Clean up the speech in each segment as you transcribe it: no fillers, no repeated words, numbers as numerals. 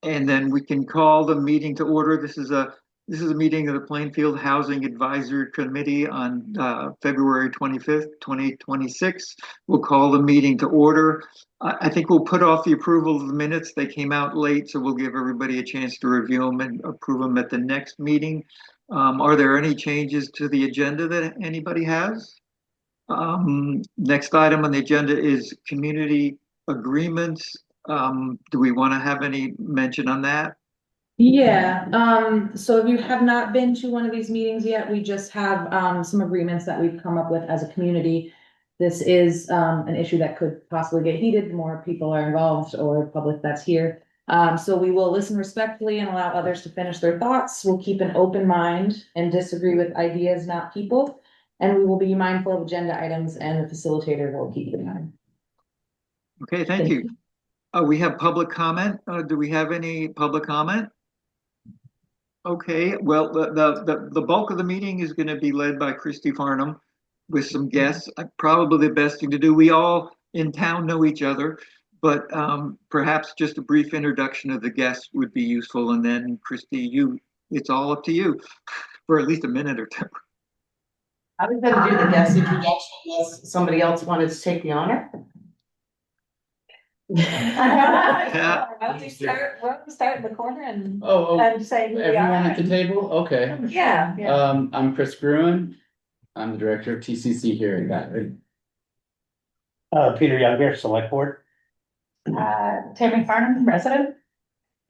And then we can call the meeting to order. This is a meeting of the Plainfield Housing Advisory Committee on February 25th, 2026. We'll call the meeting to order. I think we'll put off the approval of the minutes. They came out late, so we'll give everybody a chance to review them and approve them at the next meeting. Are there any changes to the agenda that anybody has? Next item on the agenda is community agreements. Do we want to have any mention on that? Yeah, so if you have not been to one of these meetings yet, we just have some agreements that we've come up with as a community. This is an issue that could possibly get heated, the more people are involved or public that's here. So we will listen respectfully and allow others to finish their thoughts. We'll keep an open mind and disagree with ideas, not people. And we will be mindful of agenda items, and the facilitator will keep in mind. Okay, thank you. We have public comment. Do we have any public comment? Okay, well, the bulk of the meeting is going to be led by Christy Farnham with some guests. Probably the best thing to do. We all in town know each other, but perhaps just a brief introduction of the guests would be useful. And then Christy, it's all up to you for at least a minute or two. I was going to do the guest introduction unless somebody else wanted to take the honor. Why don't we start in the corner and say who everyone at the table? Okay. Yeah. I'm Chris Gruen. I'm the director of TCC here in Guthrie. Peter Young here, Select Board. Tammy Farnham, resident.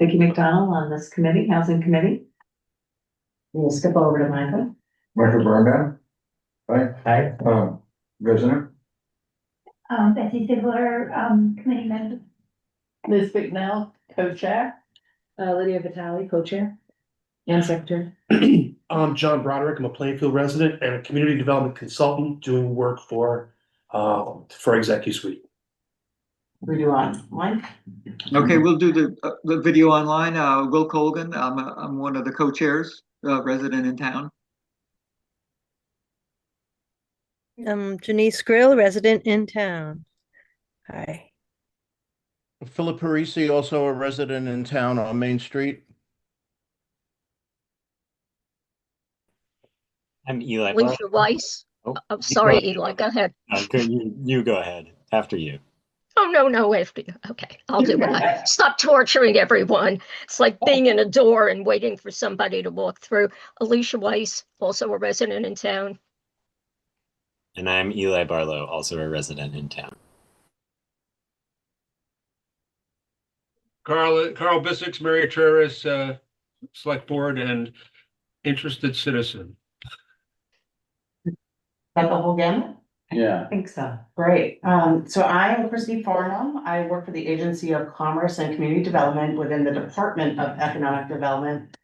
Vicki McDonald on this committee, Housing Committee. We'll skip over to Michael. Michael Burndown. Hi. Resident. Betsy Ziegler, committee member. Liz Bicknell, co-chair. Lydia Vitale, co-chair and secretary. I'm John Broderick. I'm a Plainfield resident and a community development consultant doing work for Executive Suite. We do online. Okay, we'll do the video online. Will Colgan, I'm one of the co-chairs, resident in town. Janice Grill, resident in town. Hi. Philip Parisi, also a resident in town on Main Street. I'm Eli. Alicia Weiss. Oh, I'm sorry, Eli. Go ahead. You go ahead. After you. Oh, no, after you. Okay, I'll do it. Stop torturing everyone. It's like being in a door and waiting for somebody to walk through. Alicia Weiss, also a resident in town. And I'm Eli Barlow, also a resident in town. Carl Bissix, Mary Travis, Select Board and interested citizen. Got the whole gamut? Yeah. I think so. Great. So I am Christy Farnham. I work for the Agency of Commerce and Community Development within the Department of Economic Development.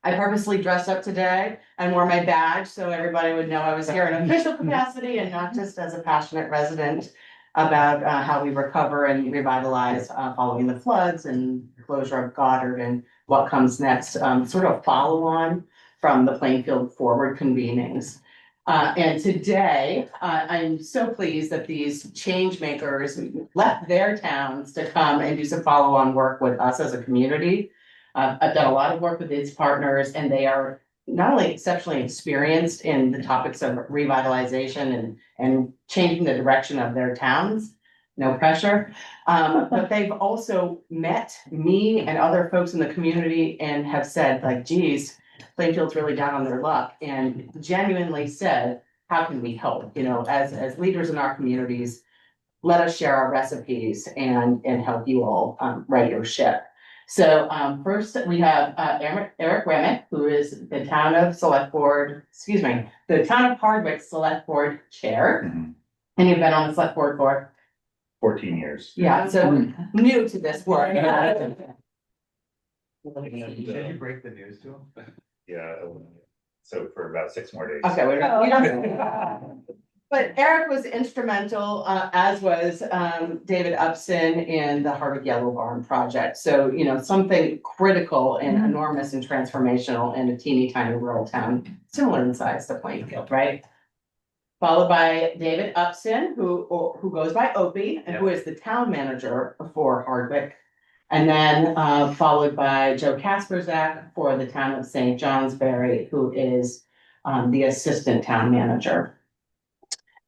I purposely dressed up today and wore my badge so everybody would know I was here in official capacity and not just as a passionate resident about how we recover and revitalize following the floods and closure of Goddard and what comes next, sort of follow on from the Plainfield Forward convenings. And today, I'm so pleased that these change makers left their towns to come and do some follow-on work with us as a community. I've done a lot of work with its partners, and they are not only exceptionally experienced in the topics of revitalization and changing the direction of their towns, no pressure, but they've also met me and other folks in the community and have said, like, geez, Plainfield's really down on their luck, and genuinely said, how can we help? You know, as leaders in our communities, let us share our recipes and help you all right your ship. So first we have Eric Remick, who is the town of Hardwick Select Board Chair. Mm-hmm. And you've been on the Select Board for 14 years. Yeah, so new to this work. Can you break the news to him? Yeah, so for about 6 more days. Okay, but Eric was instrumental, as was David Upson in the Hardwick Yellow Barn project. So, you know, something critical and enormous and transformational in a teeny tiny rural town, similar in size to Plainfield, right? followed by David Upson, who goes by Opie, and who is the town manager for Hardwick. And then followed by Joe Kasperzak for the town of St. Johnsbury, who is the assistant town manager.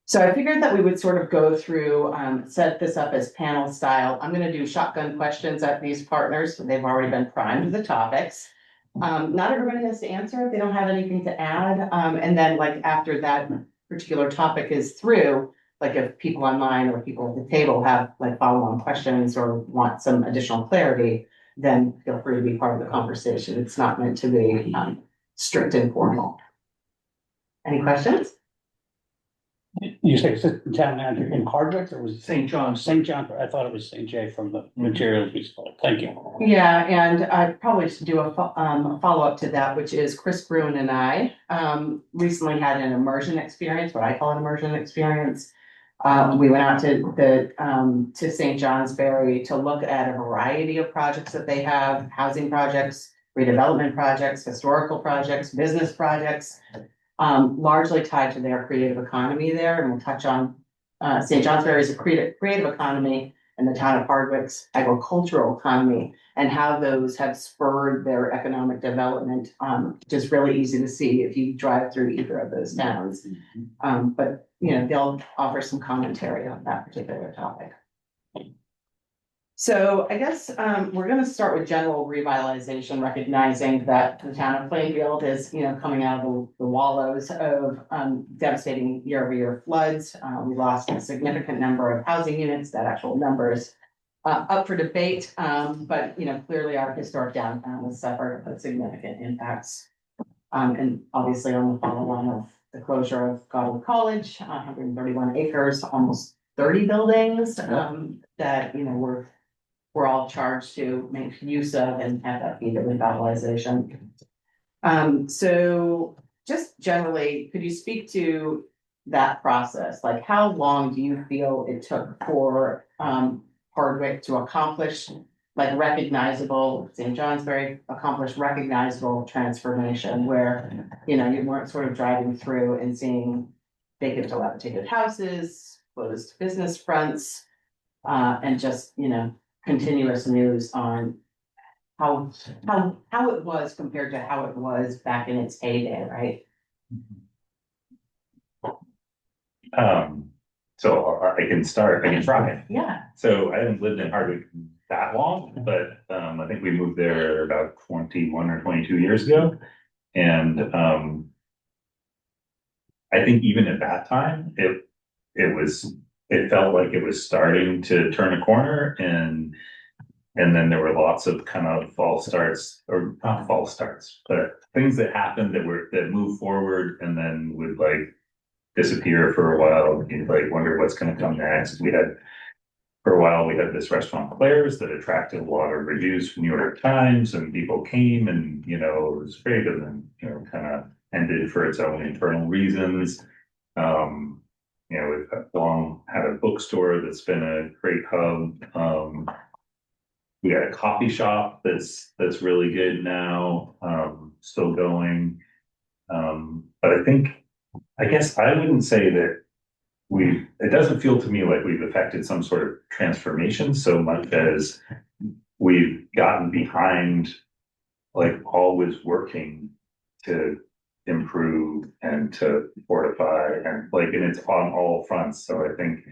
So I figured that we would sort of go through, set this up as panel style. I'm gonna do shotgun questions at these partners. They've already been primed with the topics. Not everybody has to answer if they don't have anything to add. And then like after that particular topic is through, like if people online or people at the table have like follow-on questions or want some additional clarity, then feel free to be part of the conversation. It's not meant to be strict and formal. Any questions? You say assistant town manager in Hardwick, or was it St. John? St. John, I thought it was St. J from the materials we saw. Thank you. Yeah, and I probably should do a follow-up to that, which is Chris Bruin and I recently had an immersion experience, what I call an immersion experience. We went out to St. Johnsbury to look at a variety of projects that they have, housing projects, redevelopment projects, historical projects, business projects, largely tied to their creative economy there, and we'll touch on St. Johnsbury is a creative economy and the town of Hardwick's agricultural economy and how those have spurred their economic development, just really easy to see if you drive through either of those towns. But you know, they'll offer some commentary on that particular topic. So I guess we're going to start with general revitalization, recognizing that the town of Plainfield is, you know, coming out of the wallows of devastating year-over-year floods. We lost a significant number of housing units. That actual number is up for debate, but you know, clearly our historic downtown has suffered significant impacts, and obviously on the follow-on of the closure of Godwin College, 131 acres, almost 30 buildings that you know we're all charged to make use of and have that be the revitalization. So just generally, could you speak to that process? Like how long do you feel it took for Hardwick to accomplish like recognizable, St. Johnsbury accomplished recognizable transformation where, you know, you weren't sort of driving through and seeing vacant dilapidated houses, closed business fronts, and just, you know, continuous news on how it was compared to how it was back in its heyday, right? So I can try. Yeah. So I haven't lived in Hardwick that long, but I think we moved there about 21 or 22 years ago. And I think even at that time, it felt like it was starting to turn a corner, and then there were lots of kind of false starts, or not false starts, but things that happened that moved forward and then would like disappear for a while. You'd like wonder what's going to come next. For a while we had this restaurant Claire's that attracted a lot of reviews from New York Times, and people came, and you know it was great, and then you know kind of ended for its own internal reasons. You know, we've long had a bookstore that's been a great hub. We got a coffee shop that's really good now, still going. But I guess I wouldn't say that it doesn't feel to me like we've affected some sort of transformation so much as we've gotten behind, like always working to improve and to fortify and it's on all fronts. So I think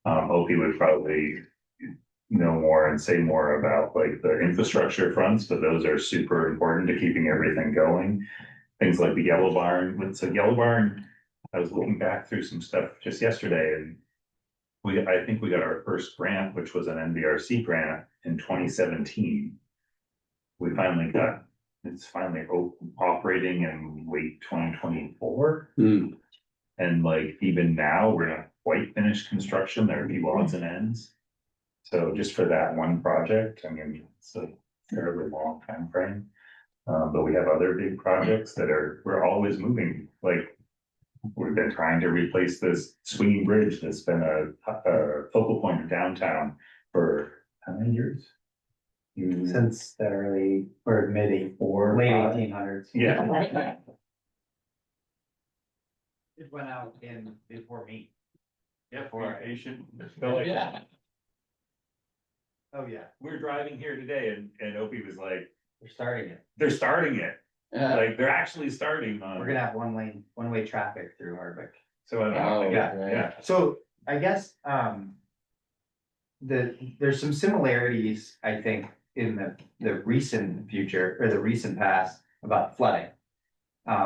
Opie would probably know more and say more about like the infrastructure fronts, but those are super important to keeping everything going. Things like the Yellow Barn. So Yellow Barn, I was looking back through some stuff just yesterday, and I think we got our first grant, which was an NBRC grant in 2017. It's finally operating in late 2024. And like even now, we're not quite finished construction. There are a few odds and ends. So just for that one project, I mean, it's a fairly long time frame. But we have other big projects we're always moving. Like we've been trying to replace this swinging bridge that's been a focal point of downtown for how many years? Since the early or mid late 1800s. Yeah. It went out in before me. Yeah, For- patient. Yeah. Oh, yeah, We were driving here today and Opie was like, we're starting it. they're starting it. Like, they're actually starting on. We're gonna have one-way traffic through Hardwick. So, yeah. So I guess, there's some similarities, I think, in the recent future or the recent past about flooding.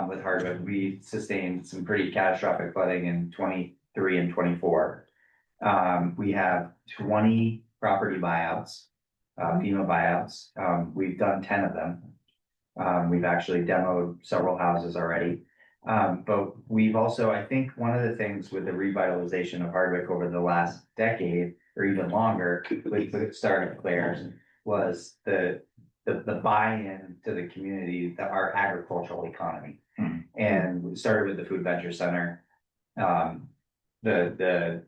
With Hardwick, we sustained some pretty catastrophic flooding in 23 and 24. We have 20 property buyouts, FEMA buyouts. We've done 10 of them. We've actually demoed several houses already. But we've also, I think one of the things with the revitalization of Hardwick over the last decade or even longer, with the start of Claire's, was the buy-in to the community, our agricultural economy. And we started with the Food Venture Center, the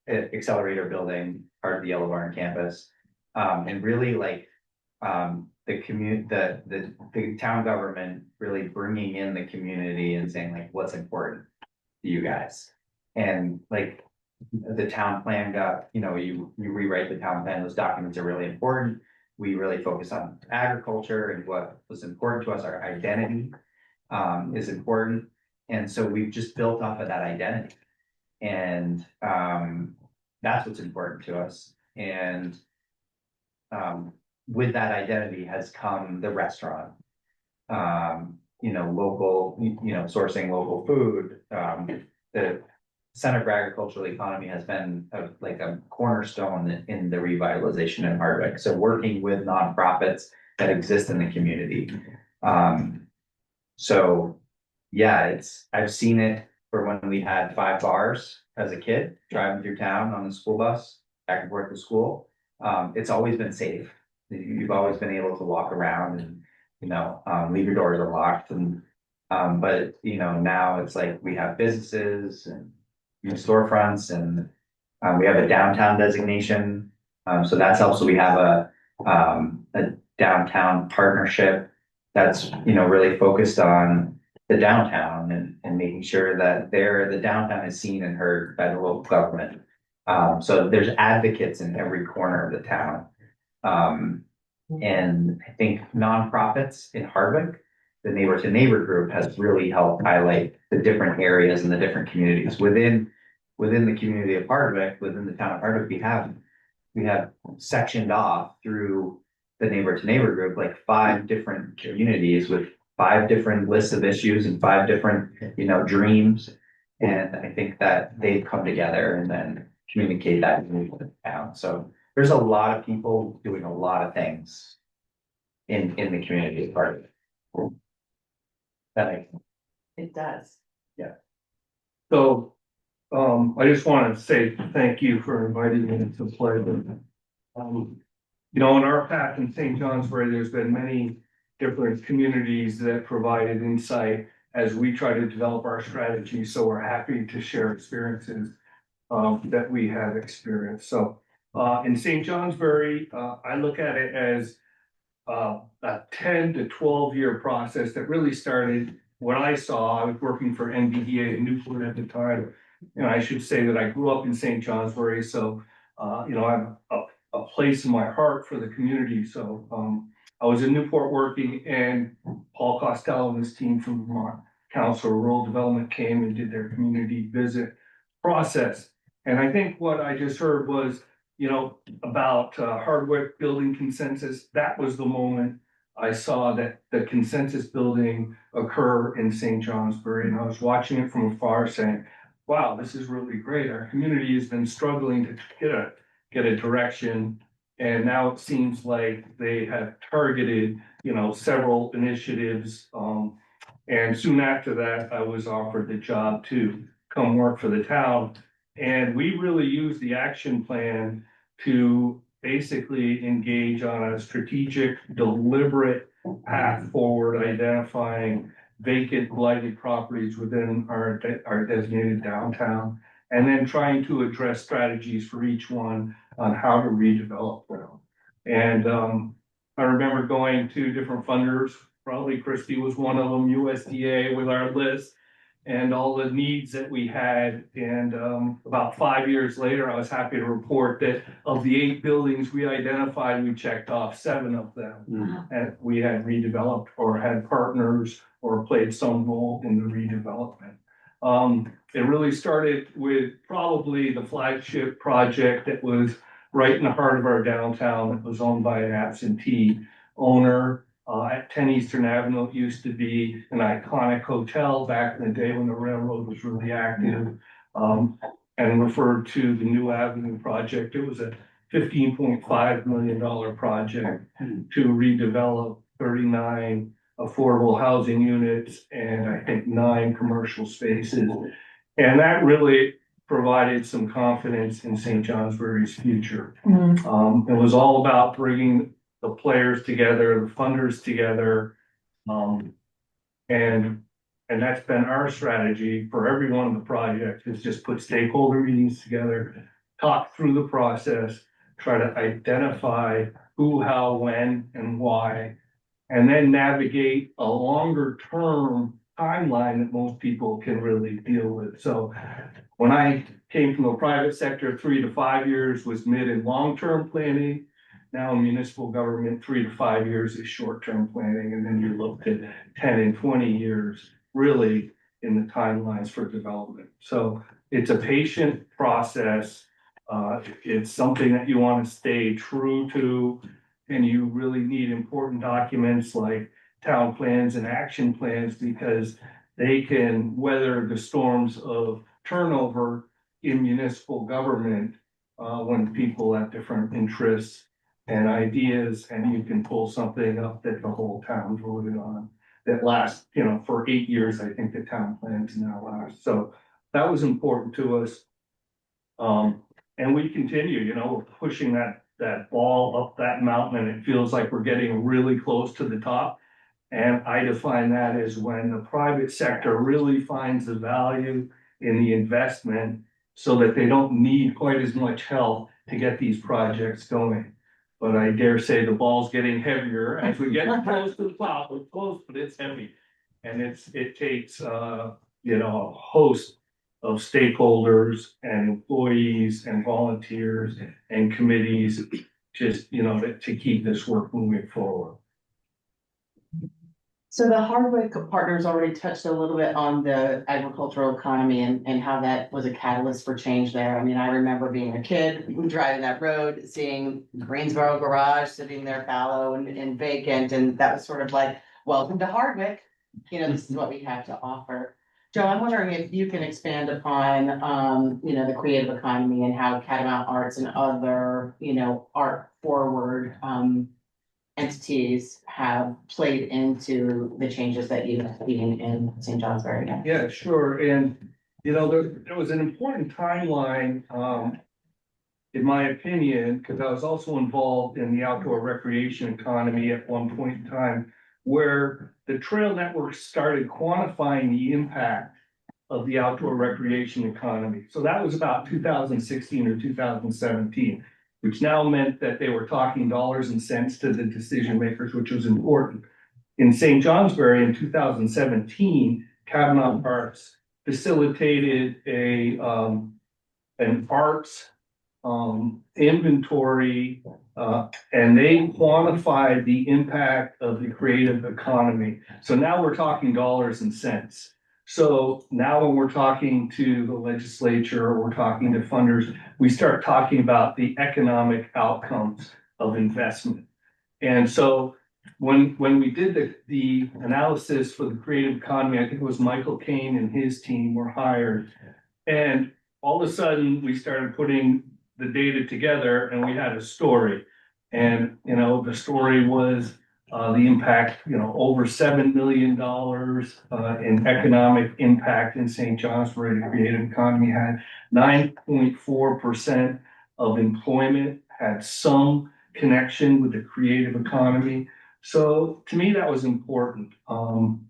accelerator building, part of the Yellow Barn campus. And really like, the town government really bringing in the community and saying like, what's important to you guys? And like, the town plan got, you rewrite the town plan, those documents are really important. We really focus on agriculture and what was important to us, our identity is important. And so we've just built off of that identity. And that's what's important to us. And with that identity has come the restaurant, local, sourcing local food. The Center for Agricultural Economy has been like a cornerstone in the revitalization in Hardwick. So working with nonprofits that exist in the community. So yeah, I've seen it for when we had 5 bars as a kid, driving through town on the school bus, back and forth to school. It's always been safe. You've always been able to walk around and, leave your doors unlocked and, but now it's like we have businesses and storefronts and, we have a downtown designation. So that's also, we have a downtown partnership that's, really focused on the downtown and making sure that the downtown is seen and heard by the local government. So there's advocates in every corner of the town. And I think nonprofits in Hardwick, the Neighbor to Neighbor group has really helped highlight the different areas and the different communities within the community of Hardwick, within the town of Hardwick. We have sectioned off through the Neighbor to Neighbor group, like 5 different communities with 5 different lists of issues and 5 different, dreams. And I think that they've come together and then communicate that to the town. So there's a lot of people doing a lot of things in the community as part of it. That makes sense. It does. Yeah. So, I just want to say thank you for inviting me to play. In our path in St. Johnsbury, there's been many different communities that provided insight as we try to develop our strategy. So we're happy to share experiences that we have experienced. So in St. Johnsbury, I look at it as a 10 to 12 year process that really started when I was working for NVDA in Newport at the time. And I should say that I grew up in St. Johnsbury. So, I have a place in my heart for the community. So I was in Newport working, and Paul Costello and his team from Vermont Council of Rural Development came and did their community visit process. And I think what I just heard was, about Hardwick building consensus. That was the moment I saw that the consensus building occur in St. Johnsbury. And I was watching it from afar saying, wow, this is really great. Our community has been struggling to get a direction. And now it seems like they have targeted, several initiatives. And soon after that, I was offered the job to come work for the town. And we really used the action plan to basically engage on a strategic, deliberate path forward, identifying vacant, blighted properties within our designated downtown, and then trying to address strategies for each one on how to redevelop them. And I remember going to different funders, probably Christie was one of them, USDA with our list. and all the needs that we had. And about 5 years later, I was happy to report that of the 8 buildings we identified, we checked off 7 of them. And we had redeveloped or had partners or played some role in the redevelopment. It really started with probably the flagship project that was right in the heart of our downtown. It was owned by an absentee owner. At 10 Eastern Avenue, it used to be an iconic hotel back in the day when the railroad was really active. And referred to the New Avenue project. It was a $15.5 million project to redevelop 39 affordable housing units and I think 9 commercial spaces. And that really provided some confidence in St. Johnsbury's future. It was all about bringing the players together, the funders together. And that's been our strategy for every one of the projects, is just put stakeholder meetings together, talk through the process, try to identify who, how, when, and why, and then navigate a longer term timeline that most people can really deal with. So when I came from the private sector, 3 to 5 years was mid and long-term planning. Now in municipal government, 3 to 5 years is short-term planning, and then you looked at 10 and 20 years really in the timelines for development. So it's a patient process. It's something that you want to stay true to, and you really need important documents like town plans and action plans because they can weather the storms of turnover in municipal government when people have different interests and ideas, and you can pull something up that the whole town voted on that lasts, for 8 years. I think the town plans now last. So that was important to us. And we continue, we're pushing that ball up that mountain, and it feels like we're getting really close to the top. And I define that as when the private sector really finds the value in the investment so that they don't need quite as much help to get these projects going. But I dare say the ball's getting heavier as we get close to the top. It's close, but it's heavy. And it takes, a host of stakeholders and employees and volunteers and committees just, to keep this work moving forward. So the Hardwick partners already touched a little bit on the agricultural economy and how that was a catalyst for change there. I mean, I remember being a kid driving that road, seeing Greensboro Garage sitting there fallow and vacant, and that was sort of like, welcome to Hardwick. This is what we have to offer. Joe, I'm wondering if you can expand upon, the creative economy and how Catamount Arts and other, art forward, entities have played into the changes that you've seen in St. Johnsbury. Yeah, sure. And, there was an important timeline, in my opinion, because I was also involved in the outdoor recreation economy at one point in time, where the trail network started quantifying the impact of the outdoor recreation economy. So that was about 2016 or 2017. Which now meant that they were talking dollars and cents to the decision makers, which was important. In St. Johnsbury in 2017, Catamount Arts facilitated an arts inventory, and they quantified the impact of the creative economy. So now we're talking dollars and cents. So now when we're talking to the legislature, or we're talking to funders, we start talking about the economic outcomes of investment. And so when we did the analysis for the creative economy, I think it was Michael Kane and his team were hired. And all of a sudden we started putting the data together and we had a story. And, the story was the impact, over $7 million in economic impact in St. Johnsbury. The creative economy had 9.4% of employment had some connection with the creative economy. So to me, that was important. And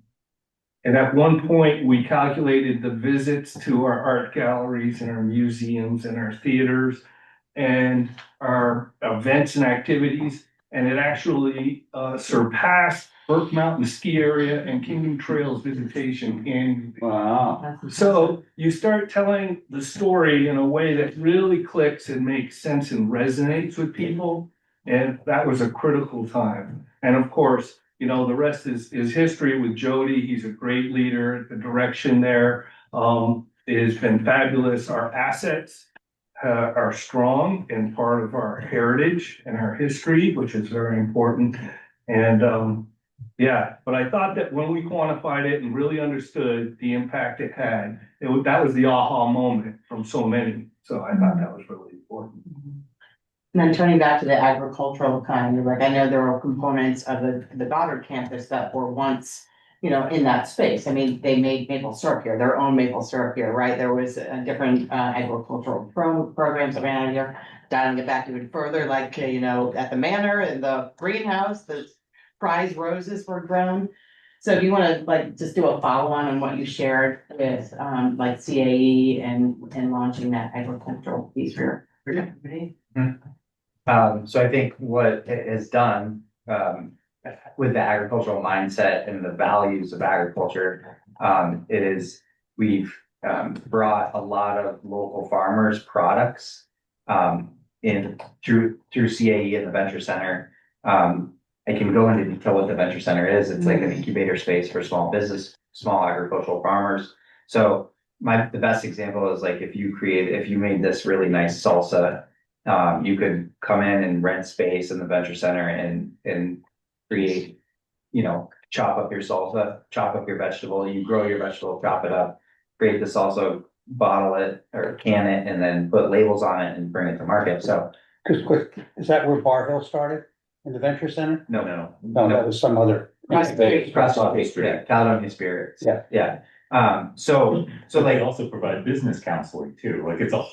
at one point, we calculated the visits to our art galleries and our museums and our theaters and our events and activities. and it actually surpassed Burke Mountain Ski Area and Kingdom Trails visitation annually. Wow. So you start telling the story in a way that really clicks and makes sense and resonates with people. And that was a critical time. And of course, you know, the rest is history with Jody. He's a great leader. The direction there has been fabulous. Our assets are strong and part of our heritage and our history, which is very important. And yeah, but I thought that when we quantified it and really understood the impact it had, that was the aha moment from so many. So I thought that was really important. And then turning back to the agricultural economy, like I know there were components of the Goddard campus that were once, you know, in that space. I mean, they made maple syrup here, their own maple syrup here, right? There was different agricultural programs that ran out here. Dialing it back even further, like, you know, at the manor and the greenhouse, the prize roses were grown. So if you want to like just do a follow on what you shared with like CAE and launching that agricultural piece for your company. So I think what it has done, with the agricultural mindset and the values of agriculture, we've brought a lot of local farmers' products in through CAE and the Venture Center. I can go into detail what the Venture Center is. It's like an incubator space for small business, small agricultural farmers. So the best example is like if you made this really nice salsa, you could come in and rent space in the Venture Center and create, you know, chop up your salsa, chop up your vegetable, you grow your vegetable, chop it up, create the salsa, bottle it or can it, and then put labels on it and bring it to market. So, Just quick, is that where Bar Hill started? In the Venture Center? no. No, that was some other. Caledonia Spirits. Yeah. So they like also provide business counseling too, like it's a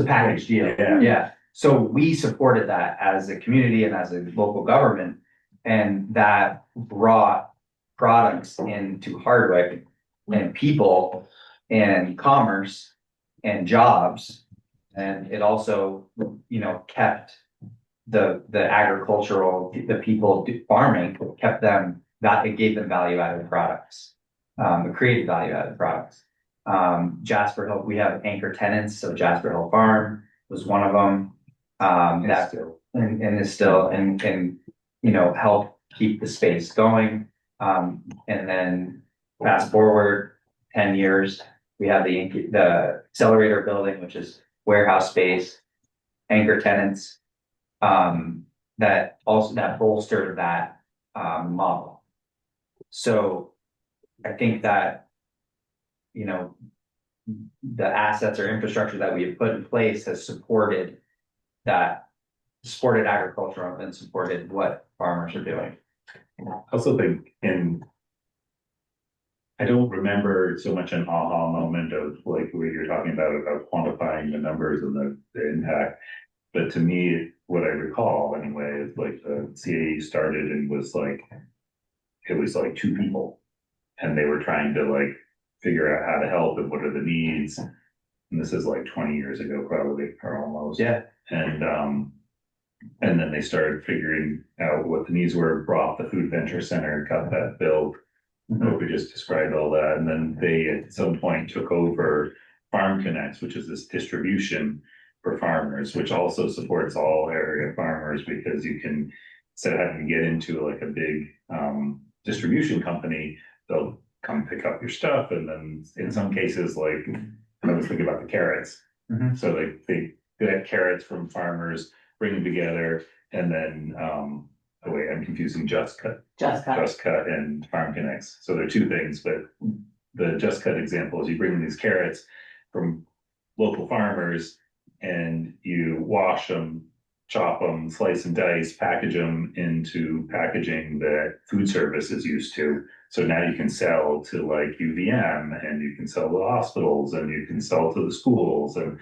package deal. Yeah. So we supported that as a community and as a local government, and that brought products into Hardwick and people and commerce and jobs. And it also, you know, kept the agricultural, the people farming, kept them, that it gave them value added products, it created value added products. Jasper Hill, we have anchor tenants, so Jasper Hill Farm was one of them. That and is still and can, you know, help keep the space going. And then fast forward 10 years, we have the accelerator building, which is warehouse space, anchor tenants, that bolstered that model. So I think that, you know, the assets or infrastructure that we have put in place has supported agriculture and supported what farmers are doing. I also think I don't remember so much an aha moment of like what you're talking about quantifying the numbers and the impact. But to me, what I recall anyway is like the CAE started and it was like two people, and they were trying to like figure out how to help and what are the needs. And this is like 20 years ago, probably, or almost. Yeah. And then they started figuring out what the needs were, brought the Food Venture Center, got that built. We just described all that. And then they at some point took over Farm Connects, which is this distribution for farmers, which also supports all area farmers, because you can, instead of having to get into like a big distribution company, they'll come pick up your stuff. And then in some cases, like I was thinking about the carrots. So they get carrots from farmers, bring them together, and then oh wait, I'm confusing Just Cut and Farm Connects. So they're two things, but the Just Cut example is you bring these carrots from local farmers and you wash them, chop them, slice and dice, package them into packaging that food service is used to. So now you can sell to like UVM, and you can sell to hospitals, and you can sell to the schools, and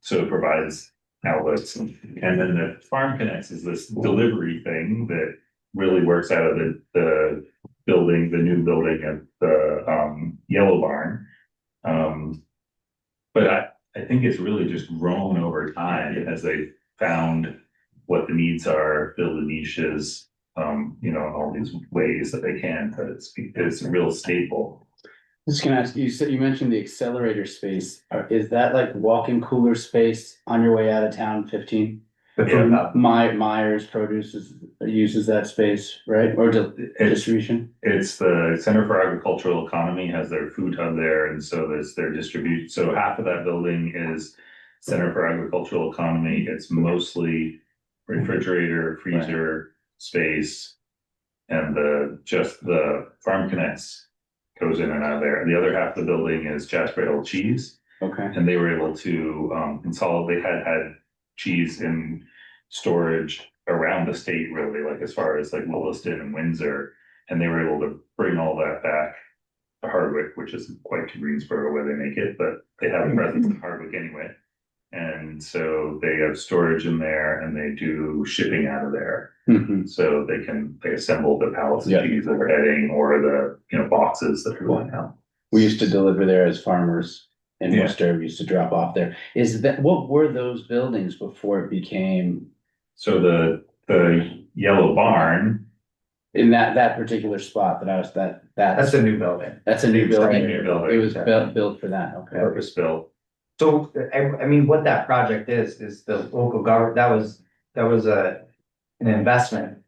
so it provides outlets. And then the Farm Connects is this delivery thing that really works out of the building, the new building at the Yellow Barn. But I think it's really just grown over time as they found what the needs are, fill the niches, in all these ways that they can, but it's a real staple. Just gonna ask, you mentioned the accelerator space, is that like walk-in cooler space on your way out of town 15? The food hub. Myers uses that space, right, or distribution? It's the Center for Agricultural Economy has their food hub there, and so there's their distribute, so half of that building is Center for Agricultural Economy, it's mostly refrigerator, freezer space, and just the Farm Connects goes in and out of there. The other half of the building is Jasper Hill Cheese. Okay. And they were able to consolidate, had cheese in storage around the state, really, like as far as like Williston and Windsor. And they were able to bring all that back to Hardwick, which isn't quite to Greensboro where they make it, but they have a presence in Hardwick anyway. And so they have storage in there and they do shipping out of there. So they assemble the pallets of cheese that are heading or the boxes that are going out. We used to deliver there as farmers in Worcester. We used to drop off there. What were those buildings before it became? So the yellow barn in that particular spot that's a new building. That's a new building. It was built for that. Okay. Purpose built. So, I mean, what that project is the local government, that was an investment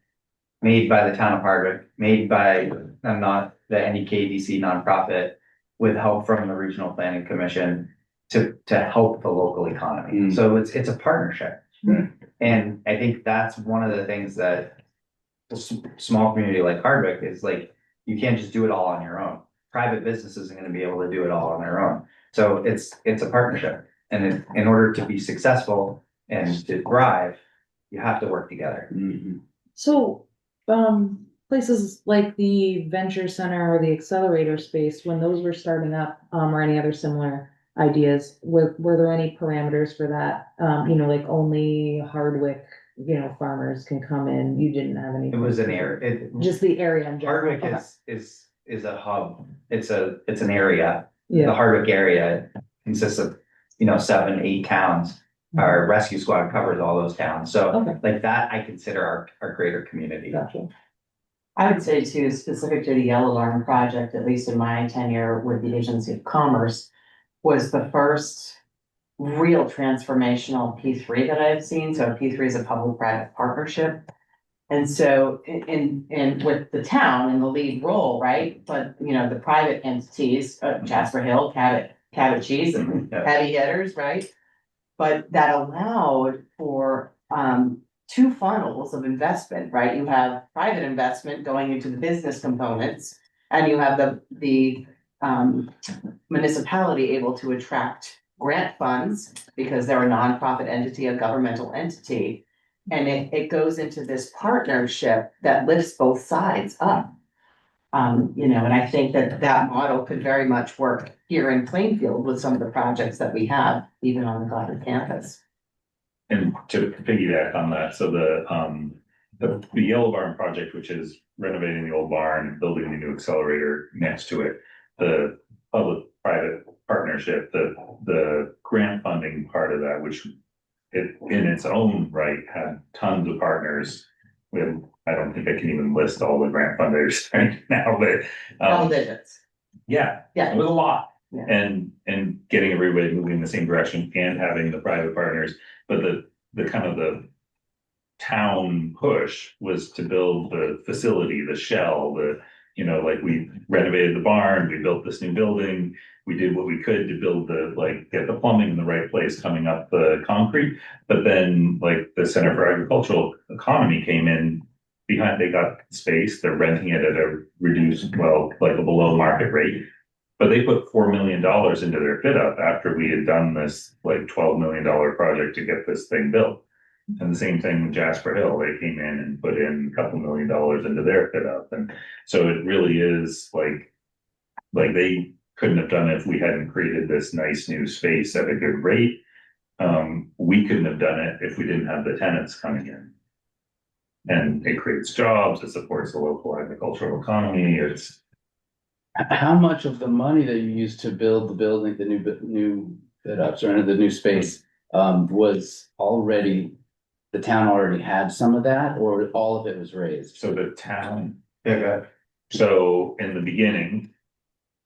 made by the town of Hardwick, made by not the NEKDC nonprofit with help from the Regional Planning Commission to help the local economy. So it's a partnership. And I think that's one of the things that a small community like Hardwick is like, you can't just do it all on your own. Private business isn't going to be able to do it all on their own. So it's a partnership, and in order to be successful and to thrive, you have to work together. So, places like the Venture Center or the Accelerator Space, when those were starting up, or any other similar ideas, were there any parameters for that? Like only Hardwick, farmers can come in. You didn't have any. It was an area. Just the area in general. Hardwick is a hub. It's an area. Yeah. The Hardwick area consists of 7-8 towns. Our rescue squad covers all those towns. So like that, I consider our greater community. Gotcha. I would say too, specific to the Yellow Barn project, at least in my tenure with the Agency of Commerce, was the first real transformational P3 that I've seen. So P3 is a public-private partnership. And so in with the town in the lead role, right? But the private entities, Jasper Hill, Cabot Cheese, and heavy hitters, right? But that allowed for two funnels of investment, right? You have private investment going into the business components, and you have the municipality able to attract grant funds because they're a nonprofit entity, a governmental entity. And it goes into this partnership that lifts both sides up. And I think that model could very much work here in Plainfield with some of the projects that we have, even on the Goddard campus. And to piggyback on that, so the Yellow Barn project, which is renovating the old barn and building the new accelerator next to it, the public-private partnership, the grant funding part of that, which it in its own right had tons of partners. I don't think I can even list all the grant funders right now, but Double digits. Yeah, it was a lot. Yeah. And getting everybody moving in the same direction and having the private partners, but the kind of the town push was to build the facility, the shell, like we renovated the barn, we built this new building, we did what we could to build get the plumbing in the right place coming up the concrete. But then the Center for Agricultural Economy came in behind, they got space, they're renting it at a reduced, a below market rate. But they put $4 million into their fit up after we had done this $12 million project to get this thing built. And the same thing with Jasper Hill, they came in and put in a couple $1 million into their fit up. And so it really is like they couldn't have done it if we hadn't created this nice new space at a good rate. We couldn't have done it if we didn't have the tenants coming in. And it creates jobs, it supports the local agricultural economy. It's how much of the money that you used to build the building, the new fit ups or the new space, was already the town already had some of that, or all of it was raised? So the town, Yeah, go ahead. so in the beginning,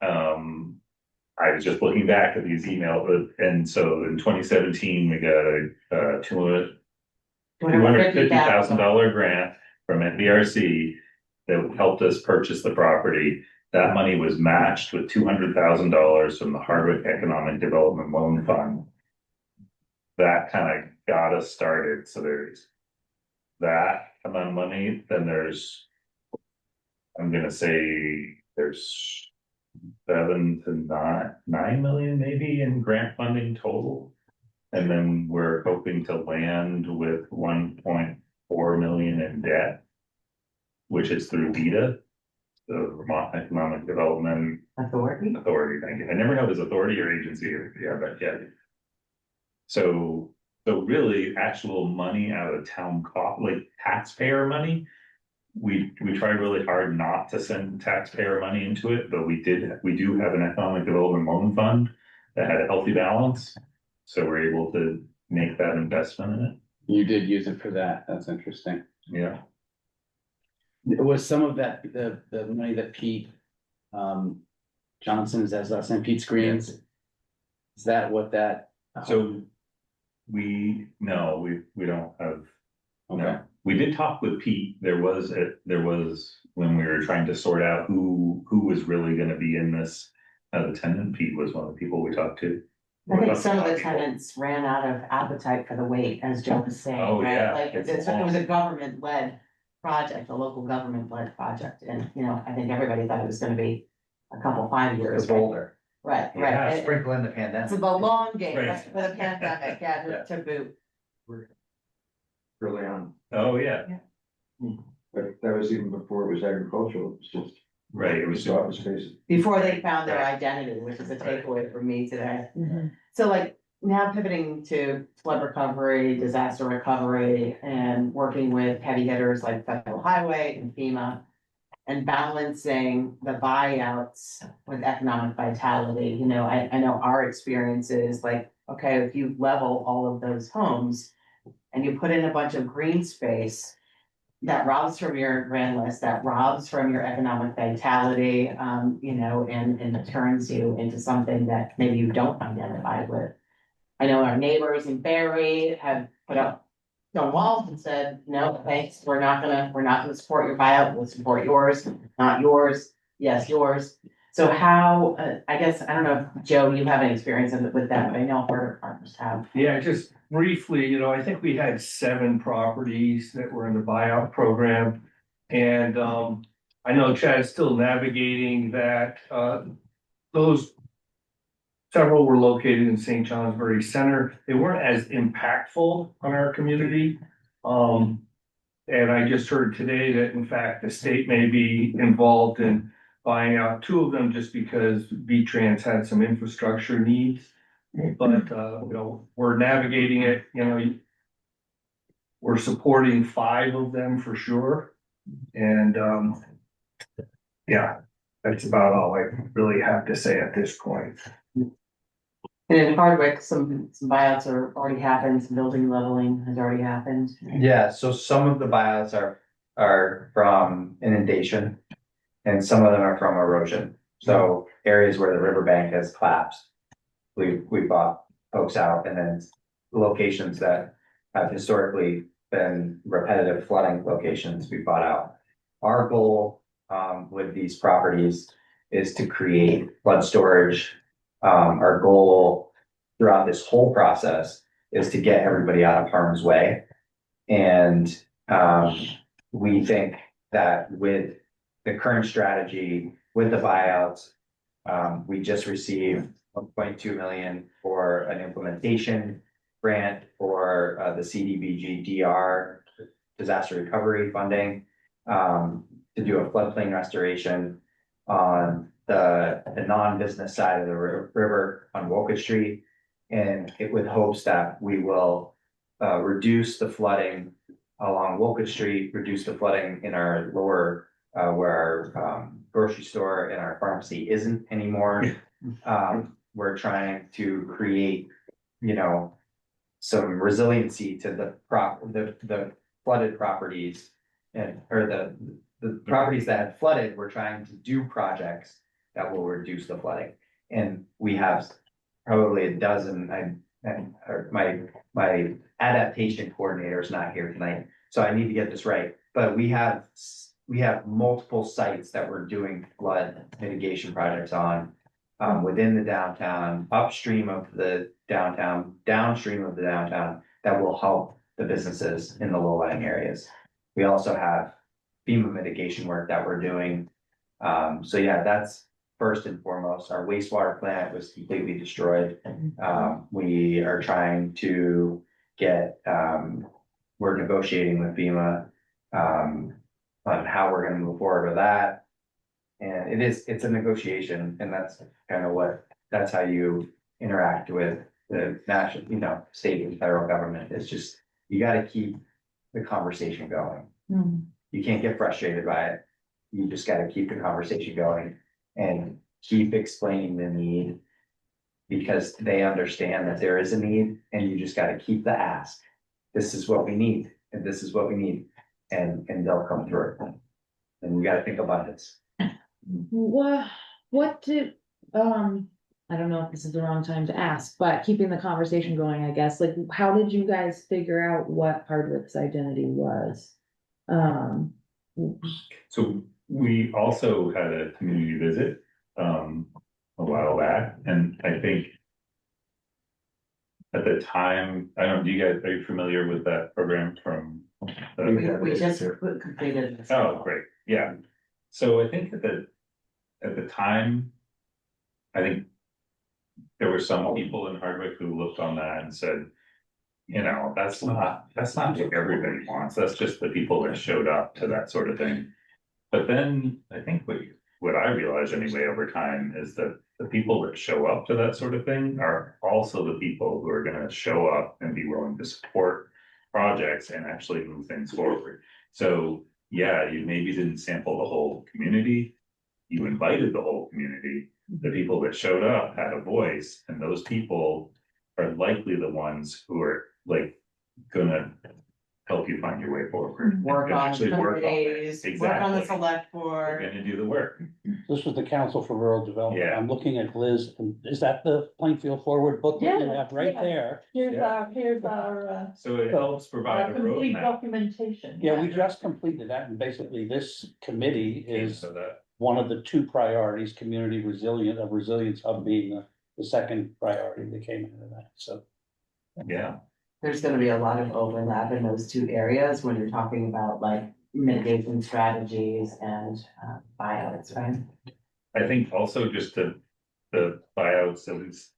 I was just looking back at these emails, and so in 2017, we got a $250,000 grant from NDRC that helped us purchase the property. That money was matched with $200,000 from the Hardwick Economic Development Loan Fund. That kind of got us started. So there's that amount of money. Then there's, I'm gonna say there's 7 to 9 million maybe in grant funding total. And then we're hoping to land with 1.4 million in debt, which is through VEDA, the Vermont Economic Development Authority. Thank you. I never know if it's authority or agency, yeah, but yeah. So really actual money out of town like taxpayer money, we tried really hard not to send taxpayer money into it, but we do have an economic development loan fund that had a healthy balance. So we're able to make that investment in it. You did use it for that. That's interesting. Yeah. Was some of that the money that Pete Johnson, is that his last name, Pete Screens? Yes. Is that what that? So we don't have. Okay. No. We did talk with Pete. There was when we were trying to sort out who was really going to be in this as a tenant. Pete was one of the people we talked to. I think some of the tenants ran out of appetite for the wait, as Joe was saying, Oh, right? yeah. Like, it was a government-led project, a local government-led project, and, you know, I think everybody thought it was gonna be a couple, 5 years. It's older. Right, Yeah, right. Sprinkle in the pandemic. It's the long game, Right. right, for the pandemic, yeah, to boot. Early on, Oh, yeah. but that was even before it was agricultural, it was just. Right. It was office spaces. Before they found their identity, which is a takeaway for me today. So like now pivoting to flood recovery, disaster recovery, and working with heavy hitters like Federal Highway and FEMA. And balancing the buyouts with economic vitality, you know, I know our experience is like, okay, if you level all of those homes. And you put in a bunch of green space. That robs from your grand list, that robs from your economic vitality, you know, and turns you into something that maybe you don't identify with. I know our neighbors in Barry have put up stone walls and said, no, thanks, we're not gonna support your buyout, we'll support yours, not yours, yes, yours. So how, I guess, I don't know, if Joe, you have any experience with that, but I know Harbor Partners have. Yeah, just briefly, you know, I think we had 7 properties that were in the buyout program. And I know Chad's still navigating that. Those several were located in St. Johnsbury Center. They weren't as impactful on our community. And I just heard today that in fact the state may be involved in buying out 2 of them just because V-Trans had some infrastructure needs. But you know, we're navigating it, you know, we're supporting 5 of them for sure. And yeah, that's about all I really have to say at this point. And in Hardwick, some buyouts are already happened, some building leveling has already happened. Yeah, so some of the buyouts are from inundation. And some of them are from erosion. So areas where the riverbank has collapsed. We bought folks out, and then locations that have historically been repetitive flooding locations we bought out. Our goal with these properties is to create flood storage. Our goal throughout this whole process is to get everybody out of harm's way. And we think that with the current strategy, with the buyouts, we just received 1.2 million for an implementation grant for the CDBG DR disaster recovery funding to do a floodplain restoration on the non-business side of the river on Wolcott Street. And it with hopes that we will reduce the flooding along Wolcott Street, reduce the flooding in our lower where our grocery store and our pharmacy isn't anymore. We're trying to create, you know, some resiliency to the flooded properties. And, or the properties that had flooded, we're trying to do projects that will reduce the flooding. And we have probably a dozen, or my adaptation coordinator is not here tonight, so I need to get this right. But we have multiple sites that we're doing flood mitigation projects on. Within the downtown, upstream of the downtown, downstream of the downtown, that will help the businesses in the low-lying areas. We also have FEMA mitigation work that we're doing. So yeah, that's first and foremost. Our wastewater plant was completely destroyed. We are trying to get, we're negotiating with FEMA on how we're gonna move forward with that. And it's a negotiation, and that's kind of that's how you interact with the national, state and federal government. It's just, you gotta keep the conversation going. You can't get frustrated by it. You just gotta keep the conversation going and keep explaining the need, because they understand that there is a need, and you just gotta keep the ask. This is what we need, and this is what we need, and they'll come through. And we gotta think about this. What did, I don't know if this is the wrong time to ask, but keeping the conversation going, I guess, like, how did you guys figure out what Hardwick's identity was? So we also had a community visit, a while back, and I think at the time, I don't know, are you familiar with that program from? We just completed this. Oh, great, yeah. So I think at the time, I think there were some people in Hardwick who looked on that and said, that's not what everybody wants. That's just the people that showed up to that sort of thing. But then I think what I realized anyway over time is that the people that show up to that sort of thing are also the people who are gonna show up and be willing to support projects and actually move things forward. So yeah, you maybe didn't sample the whole community. You invited the whole community. The people that showed up had a voice, and those people are likely the ones who are gonna help you find your way forward. Work on committees, work on the exactly. select We're board. gonna do the work. This was the Council for Rural Development. Yeah. I'm looking at Liz, and is that the Plainfield Forward book that you Yeah, have right yeah. there? Here's our, So it helps provide a complete roadmap. documentation. Yeah, we just completed that, and basically this committee is So that, one of the two priorities, community resilience hub being the second priority that came into that, so. yeah, There's gonna be a lot of overlap in those two areas when you're talking about mitigation strategies and buyouts, right? I think also just the buyouts, at least.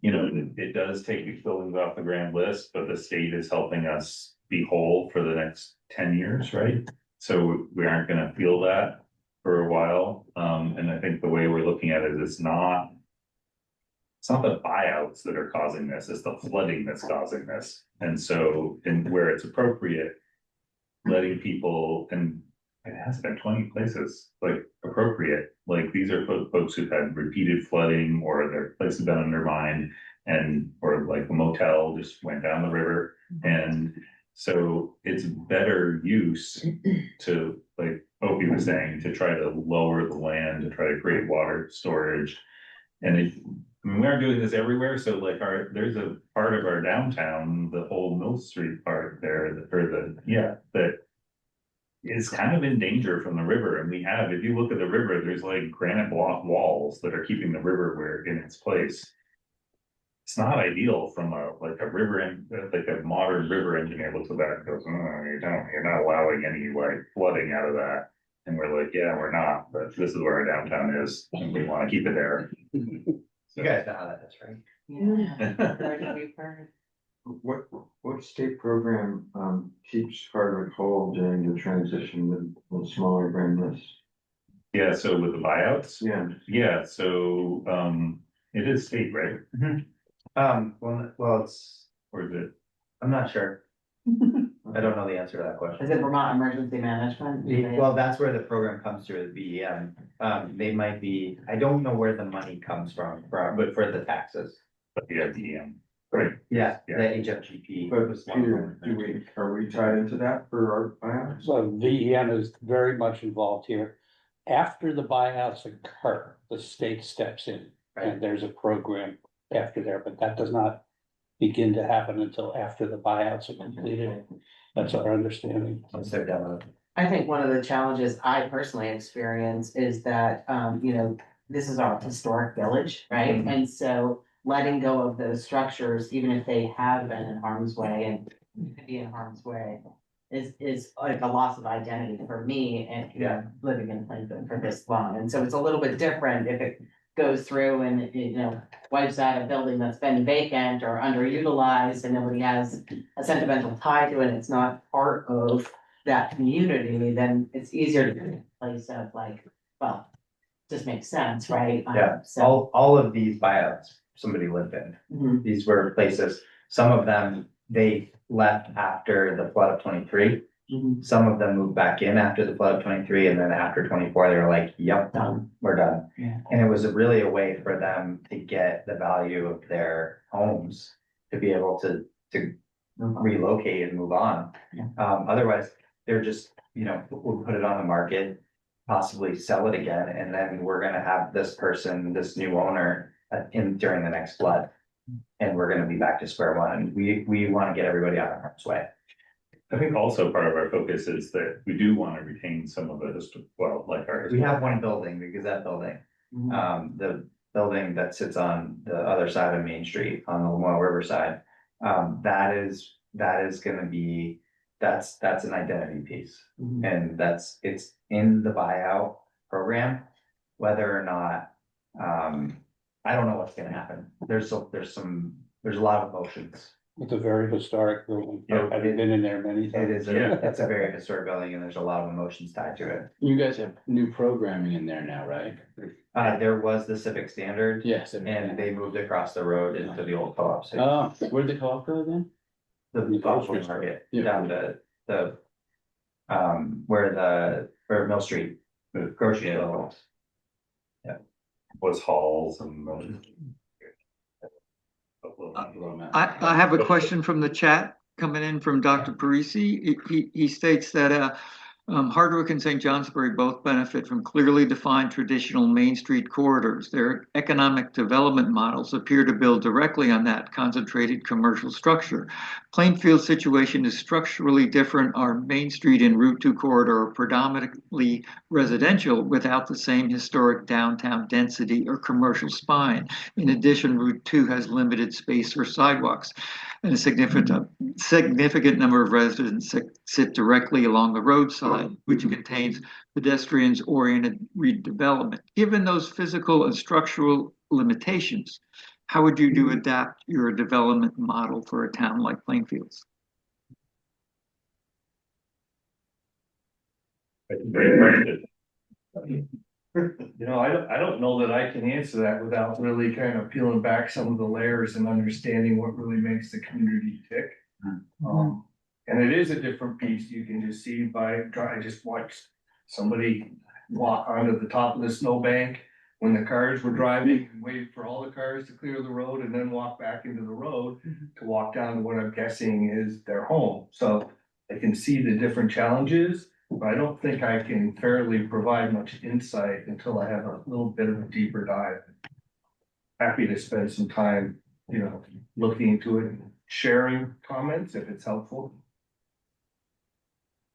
It does take these buildings off the grand list, but the state is helping us be whole for the next 10 years, right? So we aren't gonna feel that for a while. And I think the way we're looking at it is it's not the buyouts that are causing this, it's the flooding that's causing this. And so, where it's appropriate, letting people, and it has been 20 places, appropriate, these are folks who've had repeated flooding, or their place has been undermined, or the motel just went down the river. And so it's better use to, Opie was saying, to try to lower the land, to try to create water storage. And we aren't doing this everywhere, so there's a part of our downtown, the whole Mill Street part there, that is kind of in danger from the river. And if you look at the river, there's granite block walls that are keeping the river in its place. It's not ideal from a modern river engineer looks at that and goes, you're not allowing any flooding out of that. And we're yeah, we're not, but this is where our downtown is, and we want to keep it there. You guys know how that is, right? What state program keeps Hardwick whole during the transition with smaller grand lists? Yeah, so with the buyouts? Yeah, so it is state, right? Well, it's, Or is it? I'm not sure. I don't know the answer to that question. Is it Vermont Emergency Management? Well, that's where the program comes through, the BEM. They might be, I don't know where the money comes from, but for the taxes. But yeah, BEM. Right. Yeah, the Yeah. HFGP. But was one of Peter, them. are we tied into that for our buyouts? So VEM is very much involved here. After the buyouts occur, the state steps in and there's a program after there, but that does not begin to happen until after the buyouts are completed. That's our understanding. Once they're done. I think one of the challenges I personally experience is that, this is our historic village, right? And so letting go of those structures, even if they have been in harm's way and could be in harm's way, is like a loss of identity for me and, living in Plainfield for this long. And so it's a little bit different if it goes through and, wipes out a building that's been vacant or underutilized and nobody has a sentimental tie to it, and it's not part of that community, then it's easier to get a place of like, well, just makes sense, right? Yeah, So, all of these buyouts, somebody lived in. Mhm. These were places, some of them, they left after the flood of 23. Mhm. Some of them moved back in after the flood of 23, and then after 24, they were like, yep, Done. we're done. Yeah. And it was really a way for them to get the value of their homes, to be able to relocate and move on. Yeah. Otherwise, they're just, we'll put it on the market, possibly sell it again, and then we're gonna have this person, this new owner during the next flood. And we're gonna be back to square one, and we wanna get everybody out of harm's way. I think also part of our focus is that we do want to retain some of the like our. We have one building, the Gazette building, the building that sits on the other side of Main Street, on the Lamoille River side. That is gonna be, that's an identity piece. And it's in the buyout program, whether or not, I don't know what's gonna happen. There's a lot of emotions. It's a very historic building. Yeah. I've been in there many It times. is, it's a very historic building, and there's a lot of emotions tied to it. You guys have new programming in there now, right? There was the Civic Standard. Yes. And they moved across the road into the old co-op. Oh, where'd the co-op go again? The grocery market, Yeah. down the, where Mill Street, the grocery store. Was halls and. I have a question from the chat coming in from Dr. Parisi. He states that Hardwick and St. Johnsbury both benefit from clearly defined traditional Main Street corridors. Their economic development models appear to build directly on that concentrated commercial structure. Plainfield's situation is structurally different. Our Main Street and Route 2 corridor are predominantly residential without the same historic downtown density or commercial spine. In addition, Route 2 has limited space for sidewalks, and a significant number of residents sit directly along the roadside, which contains pedestrians-oriented redevelopment. Given those physical and structural limitations, how would you adapt your development model for a town like Plainfield's? Great question. I don't know that I can answer that without really kind of peeling back some of the layers and understanding what really makes the community tick. And it is a different piece. You can just see I just watched somebody walk onto the top of the snowbank when the cars were driving and waited for all the cars to clear the road and then walk back into the road to walk down to what I'm guessing is their home. So I can see the different challenges, but I don't think I can fairly provide much insight until I have a little bit of a deeper dive. Happy to spend some time, looking into it and sharing comments if it's helpful.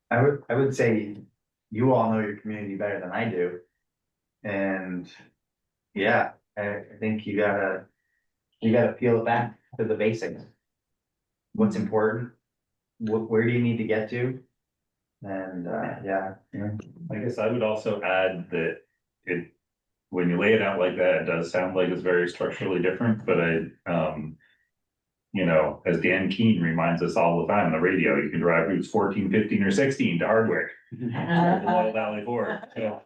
I would say you all know your community better than I do. And yeah, I think you gotta peel it back to the basics. What's important? Where do you need to get to? And yeah. I guess I would also add that when you lay it out like that, it does sound like it's very structurally different, but as Dan Keene reminds us all the time on the radio, you can drive routes 14, 15, or 16 to Hardwick. Valley Ford. So,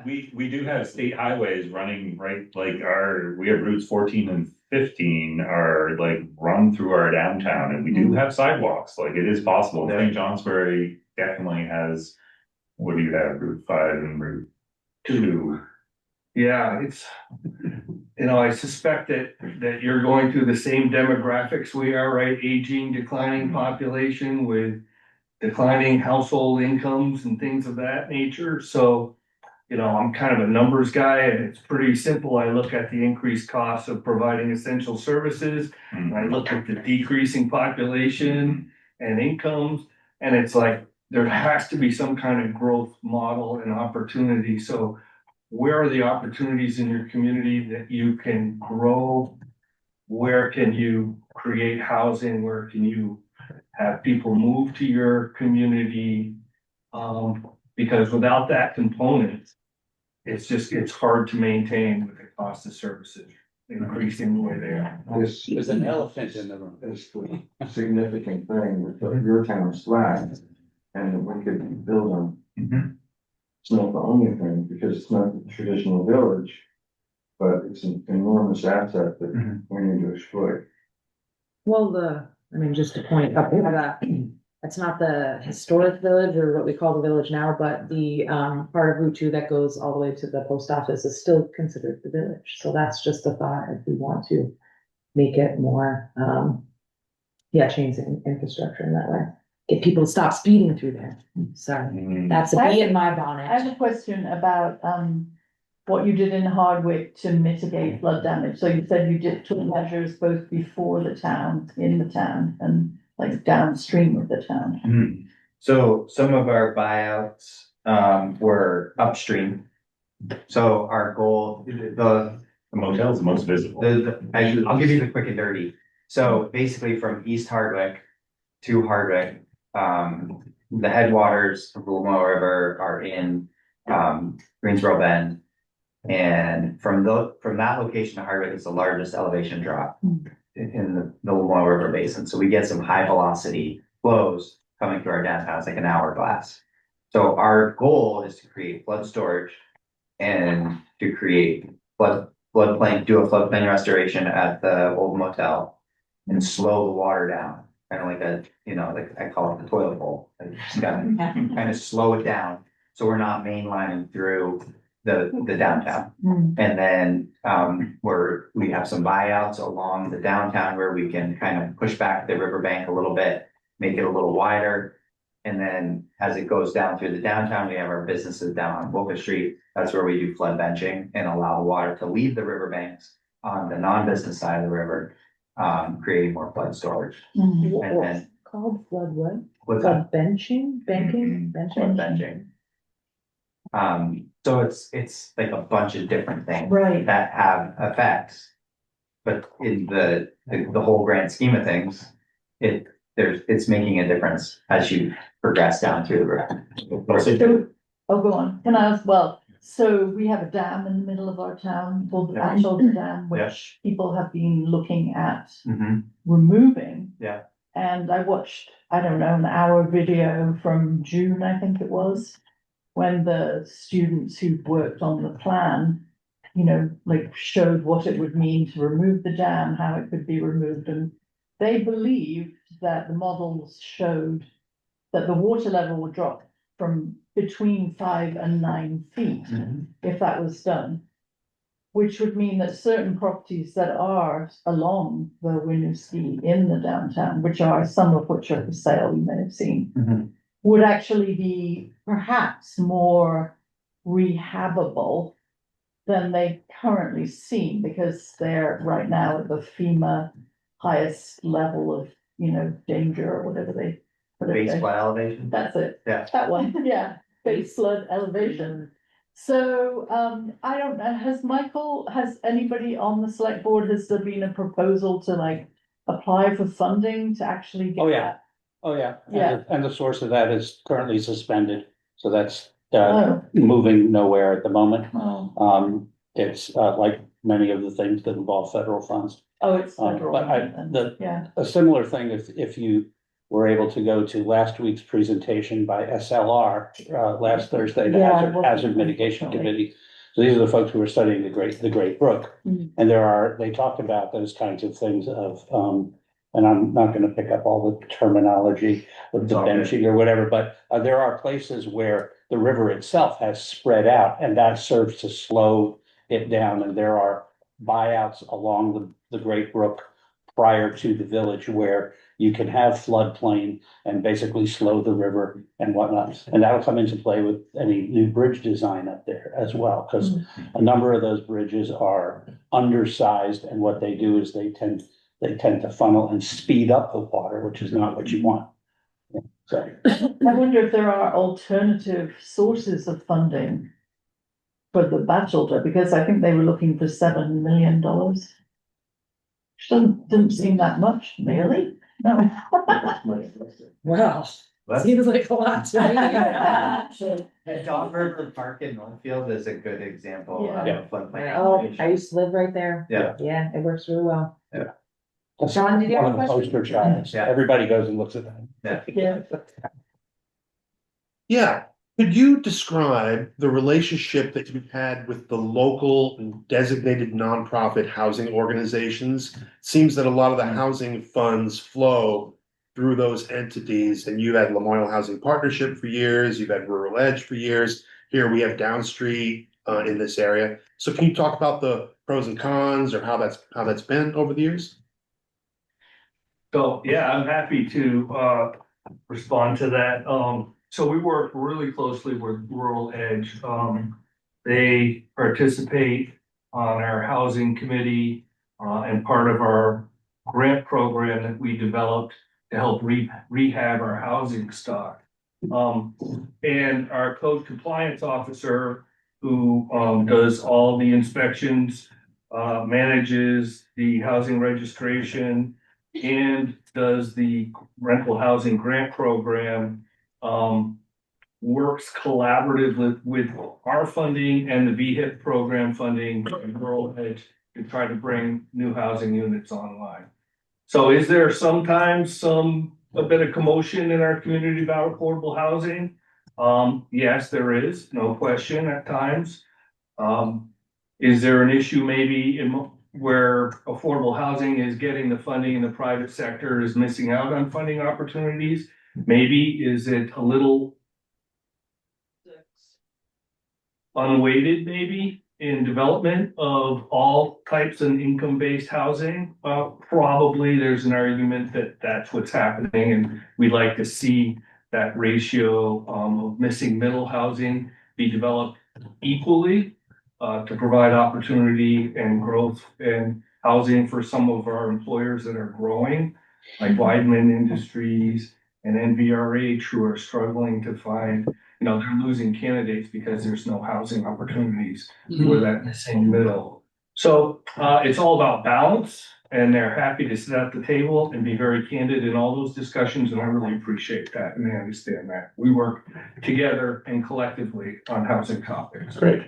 we do have state highways running right, we have routes 14 and 15 are run through our downtown, and we do have sidewalks. It is possible. St. Johnsbury definitely has, what do you have, Route 5 and Route 2. Yeah, it's, I suspect that you're going through the same demographics we are, right? Aging, declining population with declining household incomes and things of that nature. So, I'm kind of a numbers guy and it's pretty simple. I look at the increased costs of providing essential services. And I look at the decreasing population and incomes, and it's like, there has to be some kind of growth model and opportunity. So where are the opportunities in your community that you can grow? Where can you create housing? Where can you have people move to your community? Because without that component, it's hard to maintain with the cost of services increasing the way they are. There's an elephant in the room. It's the significant thing with your town's flag and we could build on. It's not the only thing because it's not the traditional village, but it's an enormous asset that we need to exploit. Well, just to point up that, it's not the historic village or what we call the village now, but the part of Route 2 that goes all the way to the post office is still considered the village. So that's just a thought if we want to make it more, change the infrastructure in that way. Get people to stop speeding through there. Sorry, that's a bee in my bonnet. I have a question about, what you did in Hardwick to mitigate flood damage. So you said you took measures both before the town, in the town, and like downstream of the town. So some of our buyouts were upstream. So our goal, the motel is the most visible. I'll give you the quick and dirty. So basically from East Hardwick to Hardwick, the headwaters of the Lamoille River are in Greensboro Bend. And from that location to Hardwick is the largest elevation drop in the Lamoille River Basin. So we get some high velocity flows coming through our downtown. It's like an hourglass. So our goal is to create flood storage and to create floodplain, do a floodplain restoration at the old motel and slow the water down. Kind of like like I call it the toilet bowl. Just kind of slow it down so we're not mainlining through the downtown. And then we have some buyouts along the downtown where we can kind of push back the riverbank a little bit, make it a little wider. And then as it goes down through the downtown, we have our businesses down on Boca Street. That's where we do flood benching and allow the water to leave the riverbanks on the non-business side of the river, creating more flood storage. And then Called flood what? What's Flood benching, banking, flood benching. So it's like a bunch of different things Right. that have effects, but in the whole grand scheme of things, it's making a difference as you progress down through the river. Go on. Can I ask? Well, so we have a dam in the middle of our town called the Batchelder Dam, which people have been looking at removing. Yeah. And I watched, I don't know, an hour video from June, I think it was, when the students who worked on the plan, showed what it would mean to remove the dam, how it could be removed. And they believed that the models showed that the water level would drop from between 5 and 9 feet if that was done, which would mean that certain properties that are along the Winooski in the downtown, some of which are for sale, you may have seen, would actually be perhaps more rehabable than they currently seem, because they're right now at the FEMA highest level of, danger or whatever they put it Base there. flood elevation. That's it. Yeah. That one, yeah, base flood elevation. So, I don't know, has anybody on the select board, has there been a proposal to apply for funding to actually get that? Oh, yeah. Yeah. And the source of that is currently suspended. So that's moving nowhere at the moment. It's like many of the things that involve federal funds. Oh, it's federal. A similar thing, if you were able to go to last week's presentation by SLR, last Thursday, the Hazard Mitigation Committee. So these are the folks who are studying the Great Brook. And they talked about those kinds of things of, and I'm not going to pick up all the terminology of the benching or whatever, but there are places where the river itself has spread out and that serves to slow hit down, and there are buyouts along the Great Brook prior to the village where you can have floodplain and basically slow the river and whatnot. And that'll come into play with any new bridge design up there as well, because a number of those bridges are undersized, and what they do is they tend to funnel and speed up the water, which is not what you want. So I wonder if there are alternative sources of funding for the bachelor, because I think they were looking for $7 million. Which didn't seem that much, really, no. Wow, seems like a lot to me. And Dog River Park in Northfield is a good example of Yeah. floodplain. Oh, I used to live right there. Yeah. Yeah, it works really well. John, did you have a one of the question? poster childs, Yeah. everybody goes and looks at that. Yeah. Yeah, could you describe the relationship that you've had with the local and designated nonprofit housing organizations? Seems that a lot of the housing funds flow through those entities, and you had Lamoille Housing Partnership for years, you've had Rural Edge for years. Here we have Down Street in this area. So can you talk about the pros and cons, or how that's been over the years? So, yeah, I'm happy to respond to that. So we work really closely with Rural Edge. They participate on our housing committee and part of our grant program that we developed to help rehab our housing stock. And our code compliance officer, who does all the inspections, manages the housing registration, and does the rental housing grant program, works collaboratively with our funding and the VHIP program funding and Rural Edge to try to bring new housing units online. So is there sometimes a bit of commotion in our community about affordable housing? Yes, there is, no question at times. Is there an issue maybe where affordable housing is getting the funding and the private sector is missing out on funding opportunities? Maybe. Is it a little unweighted maybe in development of all types of income-based housing? Probably there's an argument that that's what's happening, and we'd like to see that ratio of missing middle housing be developed equally to provide opportunity and growth and housing for some of our employers that are growing, like Weidman Industries and NVRH, who are struggling to find, they're losing candidates because there's no housing opportunities for that missing middle. So it's all about balance, and they're happy to sit at the table and be very candid in all those discussions, and I really appreciate that, and I understand that. We work together and collectively on housing topics. Great.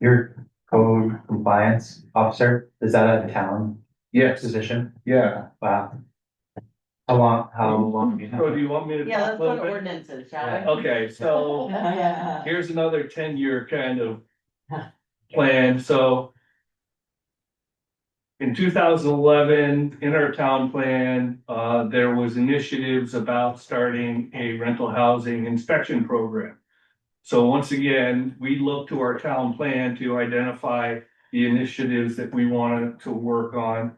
Your code compliance officer, is that a town Yes, position? yeah. Wow. How long? So do you want me to? Yeah, talk let's a go little to bit? ordinances, shall we? Okay, so Yeah. here's another 10-year kind of plan. So in 2011, in our town plan, there was initiatives about starting a rental housing inspection program. So once again, we look to our town plan to identify the initiatives that we wanted to work on.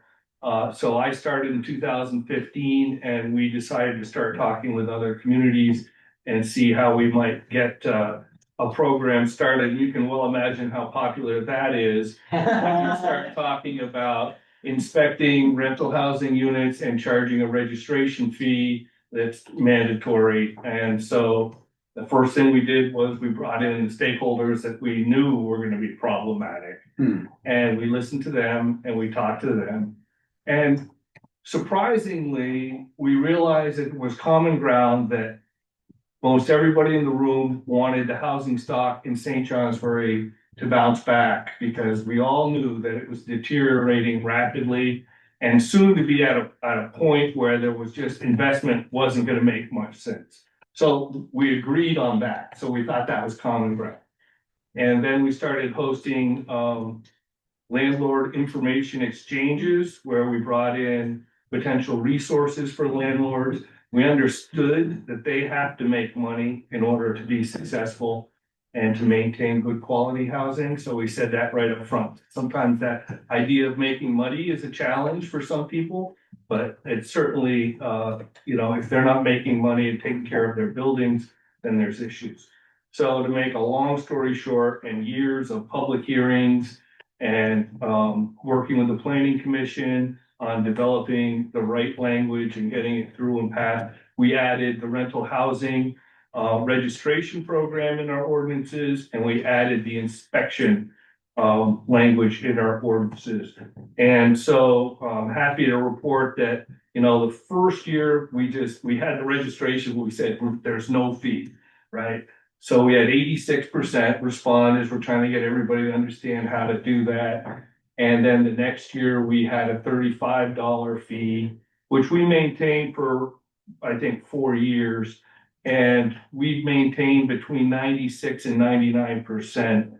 So I started in 2015, and we decided to start talking with other communities and see how we might get a program started. You can well imagine how popular that is when you start talking about inspecting rental housing units and charging a registration fee that's mandatory. And so the first thing we did was we brought in the stakeholders that we knew were going to be problematic. And we listened to them and we talked to them. And surprisingly, we realized that it was common ground that most everybody in the room wanted the housing stock in St. Johnsbury to bounce back, because we all knew that it was deteriorating rapidly and soon to be at a point where there was just investment wasn't going to make much sense. So we agreed on that. So we thought that was common ground. And then we started hosting landlord information exchanges where we brought in potential resources for landlords. We understood that they have to make money in order to be successful. and to maintain good quality housing. So we said that right up front. Sometimes that idea of making money is a challenge for some people, but it's certainly, if they're not making money and taking care of their buildings, then there's issues. So to make a long story short, and years of public hearings and working with the planning commission on developing the right language and getting it through and passed, we added the rental housing registration program in our ordinances, and we added the inspection language in our ordinances. And so I'm happy to report that, the first year we had the registration, we said there's no fee, right? So we had 86% respond as we're trying to get everybody to understand how to do that. And then the next year we had a $35 fee, which we maintained for, I think, 4 years. And we've maintained between 96 and 99%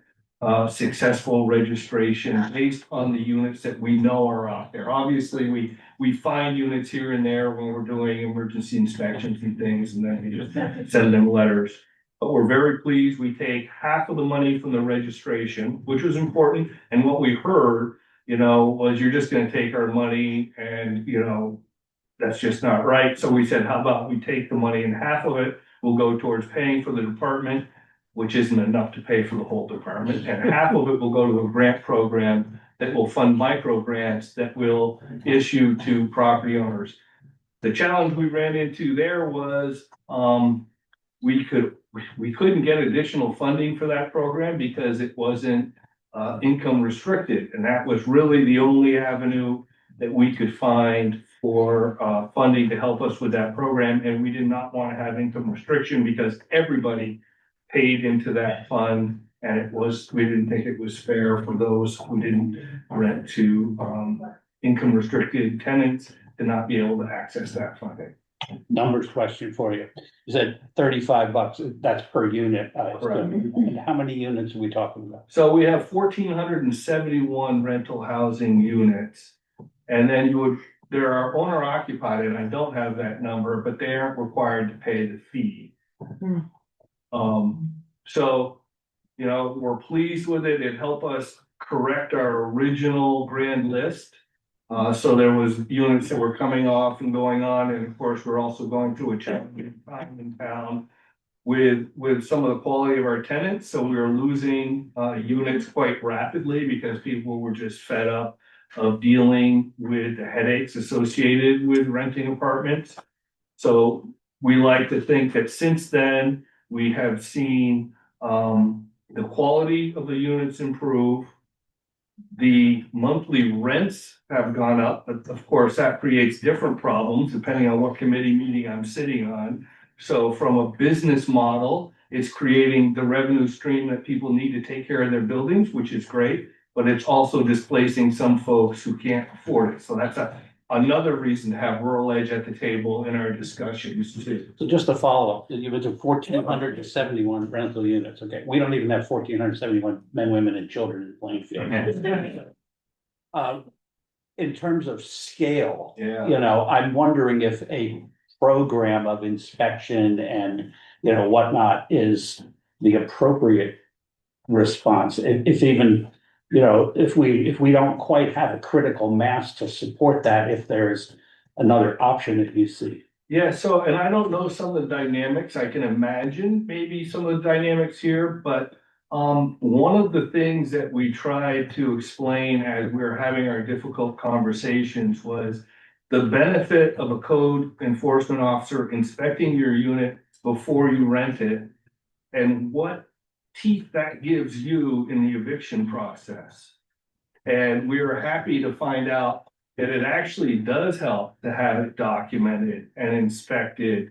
successful registration based on the units that we know are out there. Obviously, we find units here and there when we're doing emergency inspections and things, and then we just send them letters. But we're very pleased. We take half of the money from the registration, which was important. And what we heard, was you're just going to take our money and, that's just not right. So we said, how about we take the money and half of it will go towards paying for the department, which isn't enough to pay for the whole department. And half of it will go to a grant program that will fund micro grants that will issue to property owners. The challenge we ran into there was we couldn't get additional funding for that program because it wasn't income restricted. And that was really the only avenue that we could find for funding to help us with that program. And we did not want to have income restriction because everybody paid into that fund. And we didn't think it was fair for those who didn't rent to income restricted tenants to not be able to access that funding. Numbers question for you. You said $35, that's per unit. And how many units are we talking about? So we have 1,471 rental housing units. And then there are owner occupied, and I don't have that number, but they aren't required to pay the fee. So, we're pleased with it. It helped us correct our original grand list. So there was units that were coming off and going on, and of course, we're also going through a challenging time in town with some of the quality of our tenants. So we were losing units quite rapidly because people were just fed up of dealing with the headaches associated with renting apartments. So we like to think that since then, we have seen the quality of the units improve. The monthly rents have gone up, but of course that creates different problems depending on what committee meeting I'm sitting on. So from a business model, it's creating the revenue stream that people need to take care of their buildings, which is great, but it's also displacing some folks who can't afford it. So that's another reason to have Rural Edge at the table in our discussions too. So just a follow-up, you went to 1,471 rental units. Okay, we don't even have 1,471 men, women, and children in Plainfield. In terms of scale, I'm wondering if a program of inspection and whatnot is the appropriate response. If even if we don't quite have a critical mass to support that, if there's another option that you see. Yeah, so, and I don't know some of the dynamics. I can imagine maybe some of the dynamics here, but one of the things that we tried to explain as we were having our difficult conversations was the benefit of a code enforcement officer inspecting your unit before you rent it, and what teeth that gives you in the eviction process. And we were happy to find out that it actually does help to have it documented and inspected.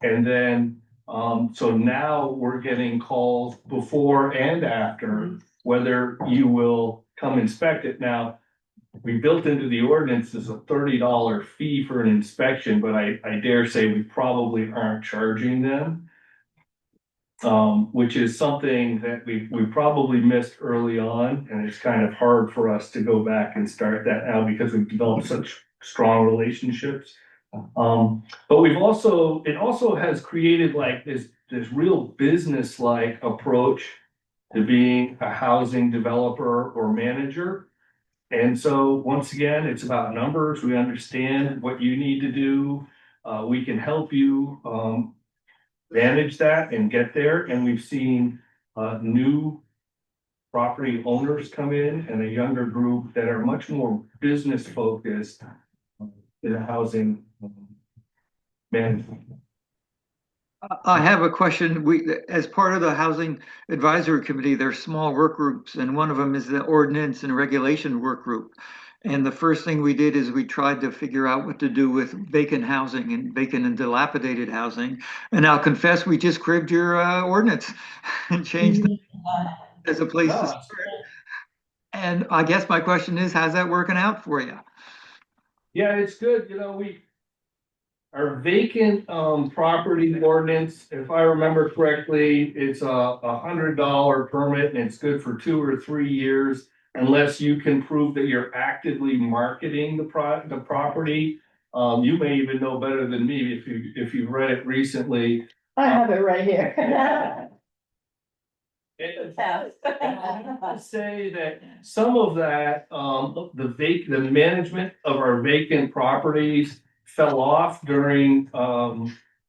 And then, so now we're getting calls before and after whether you will come inspect it. Now, we built into the ordinance is a $30 fee for an inspection, but I dare say we probably aren't charging them. Which is something that we probably missed early on, and it's kind of hard for us to go back and start that now because we've developed such strong relationships But it also has created like this real business-like approach to being a housing developer or manager. And so once again, it's about numbers. We understand what you need to do. We can help you manage that and get there. And we've seen new property owners come in and a younger group that are much more business focused in housing management. I have a question. As part of the Housing Advisory Committee, there's small work groups, and one of them is the Ordinance and Regulation Work Group. And the first thing we did is we tried to figure out what to do with vacant housing and vacant and dilapidated housing. And I'll confess, we just cribbed your ordinance and changed it as a place to start. And I guess my question is, how's that working out for you? Yeah, it's good. Our vacant property ordinance, if I remember correctly, it's a $100 permit and it's good for 2 or 3 years unless you can prove that you're actively marketing the property. You may even know better than me if you've read it recently. I have it right here. I say that some of that, the management of our vacant properties fell off during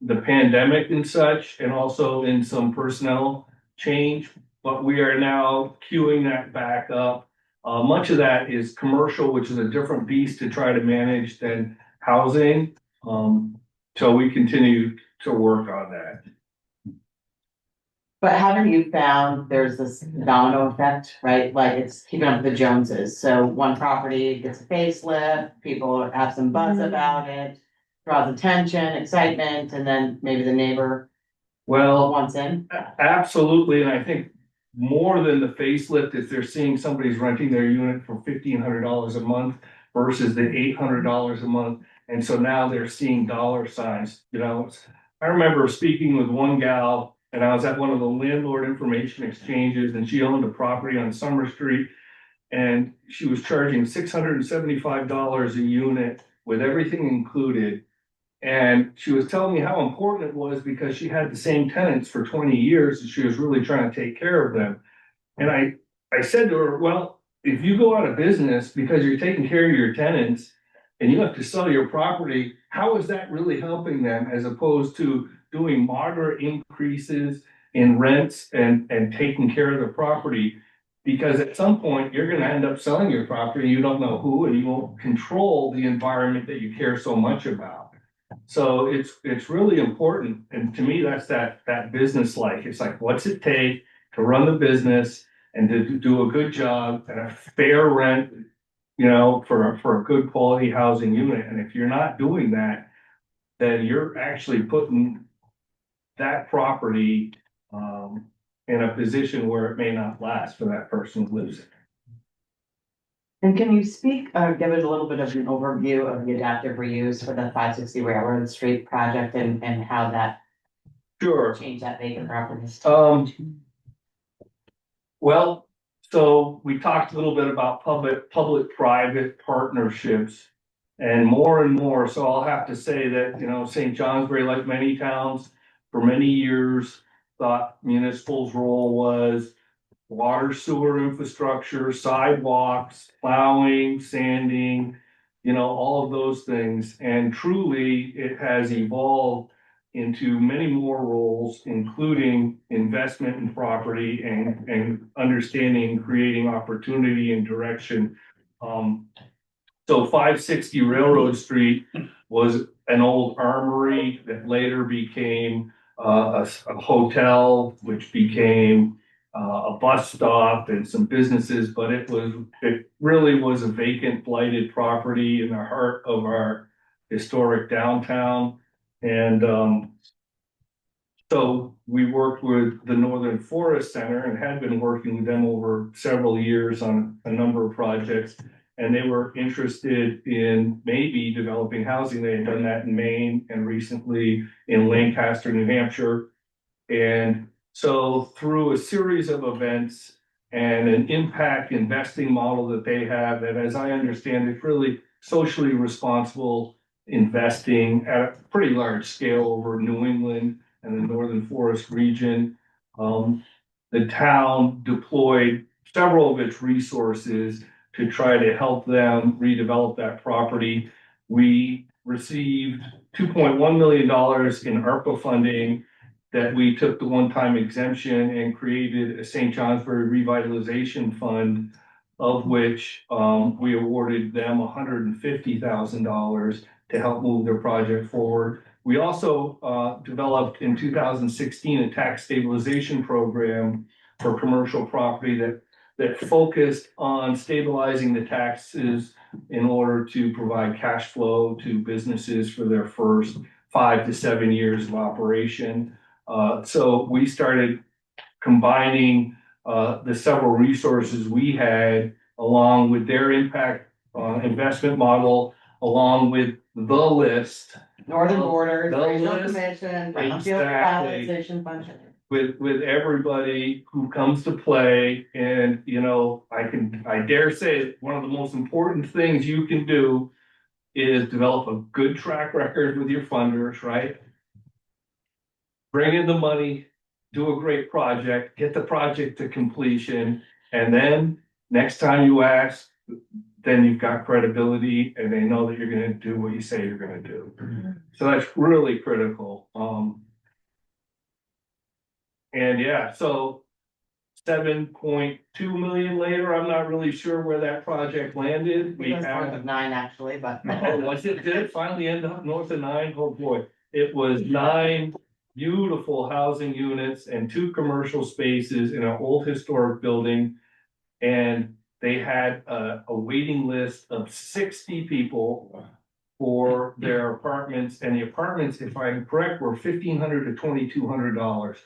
the pandemic and such, and also in some personnel change, but we are now queuing that back up. Much of that is commercial, which is a different beast to try to manage than housing. So we continue to work on that. But haven't you found there's this domino effect, right? Like it's keeping up with the Joneses. So one property gets a facelift, people have some buzz about it, draws attention, excitement, and then maybe the neighbor wants in. Absolutely, and I think more than the facelift is they're seeing somebody's renting their unit for $1,500 a month versus the $800 a month. And so now they're seeing dollar signs, I remember speaking with one gal, and I was at one of the landlord information exchanges, and she owned a property on Summer Street, and she was charging $675 a unit with everything included. And she was telling me how important it was because she had the same tenants for 20 years and she was really trying to take care of them. And I said to her, well, if you go out of business because you're taking care of your tenants and you have to sell your property, how is that really helping them as opposed to doing moderate increases in rents and taking care of the property? Because at some point you're going to end up selling your property. You don't know who, and you won't control the environment that you care so much about. So it's really important. And to me, that's that business like. It's like, what's it take to run the business and to do a good job at a fair rent, for a good quality housing unit. And if you're not doing that, then you're actually putting that property in a position where it may not last for that person who lives in it. And can you speak, give us a little bit of an overview of the adaptive reuse for the 560 Railroad Street project and how that changed that vacant properties? Well, so we talked a little bit about public-private partnerships and more. So I'll have to say that, St. Johnsbury, like many towns, for many years, thought municipal's role was water, sewer infrastructure, sidewalks, plowing, sanding, all of those things. And truly, it has evolved into many more roles, including investment in property and understanding, creating opportunity and direction. So 560 Railroad Street was an old armory that later became a hotel, which became a bus stop and some businesses, but it really was a vacant, blighted property in the heart of our historic downtown. And so we worked with the Northern Forest Center and had been working with them over several years on a number of projects. And they were interested in maybe developing housing. They had done that in Maine and recently in Lancaster, New Hampshire. And so through a series of events and an impact investing model that they have, that as I understand it, really socially responsible investing at a pretty large scale over New England and the Northern Forest region. The town deployed several of its resources to try to help them redevelop that property. We received $2.1 million in ARPA funding that we took the one-time exemption and created a St. Johnsbury Revitalization Fund, of which we awarded them $150,000 to help move their project forward. We also developed in 2016 a tax stabilization program for commercial property that focused on stabilizing the taxes in order to provide cash flow to businesses for their first 5 to 7 years of operation. So we started combining the several resources we had along with their impact investment model, along with the list. Northern Borders, The Regional list. Commission, Brownfield Exactly. Revitalization Fund. With everybody who comes to play. And, you know, I dare say one of the most important things you can do is develop a good track record with your funders, right? Bring in the money, do a great project, get the project to completion, and then next time you ask, then you've got credibility and they know that you're gonna do what you say you're gonna do. So that's really critical. And yeah, so 7.2 million later, I'm not really sure where that project landed. We It was north have, of 9 actually, but. oh, was it, did it finally end up north of 9? Oh boy, it was 9 beautiful housing units and 2 commercial spaces in an old historic building. And they had a waiting list of 60 people for their apartments, and the apartments, if I'm correct, were $1,500 to $2,200.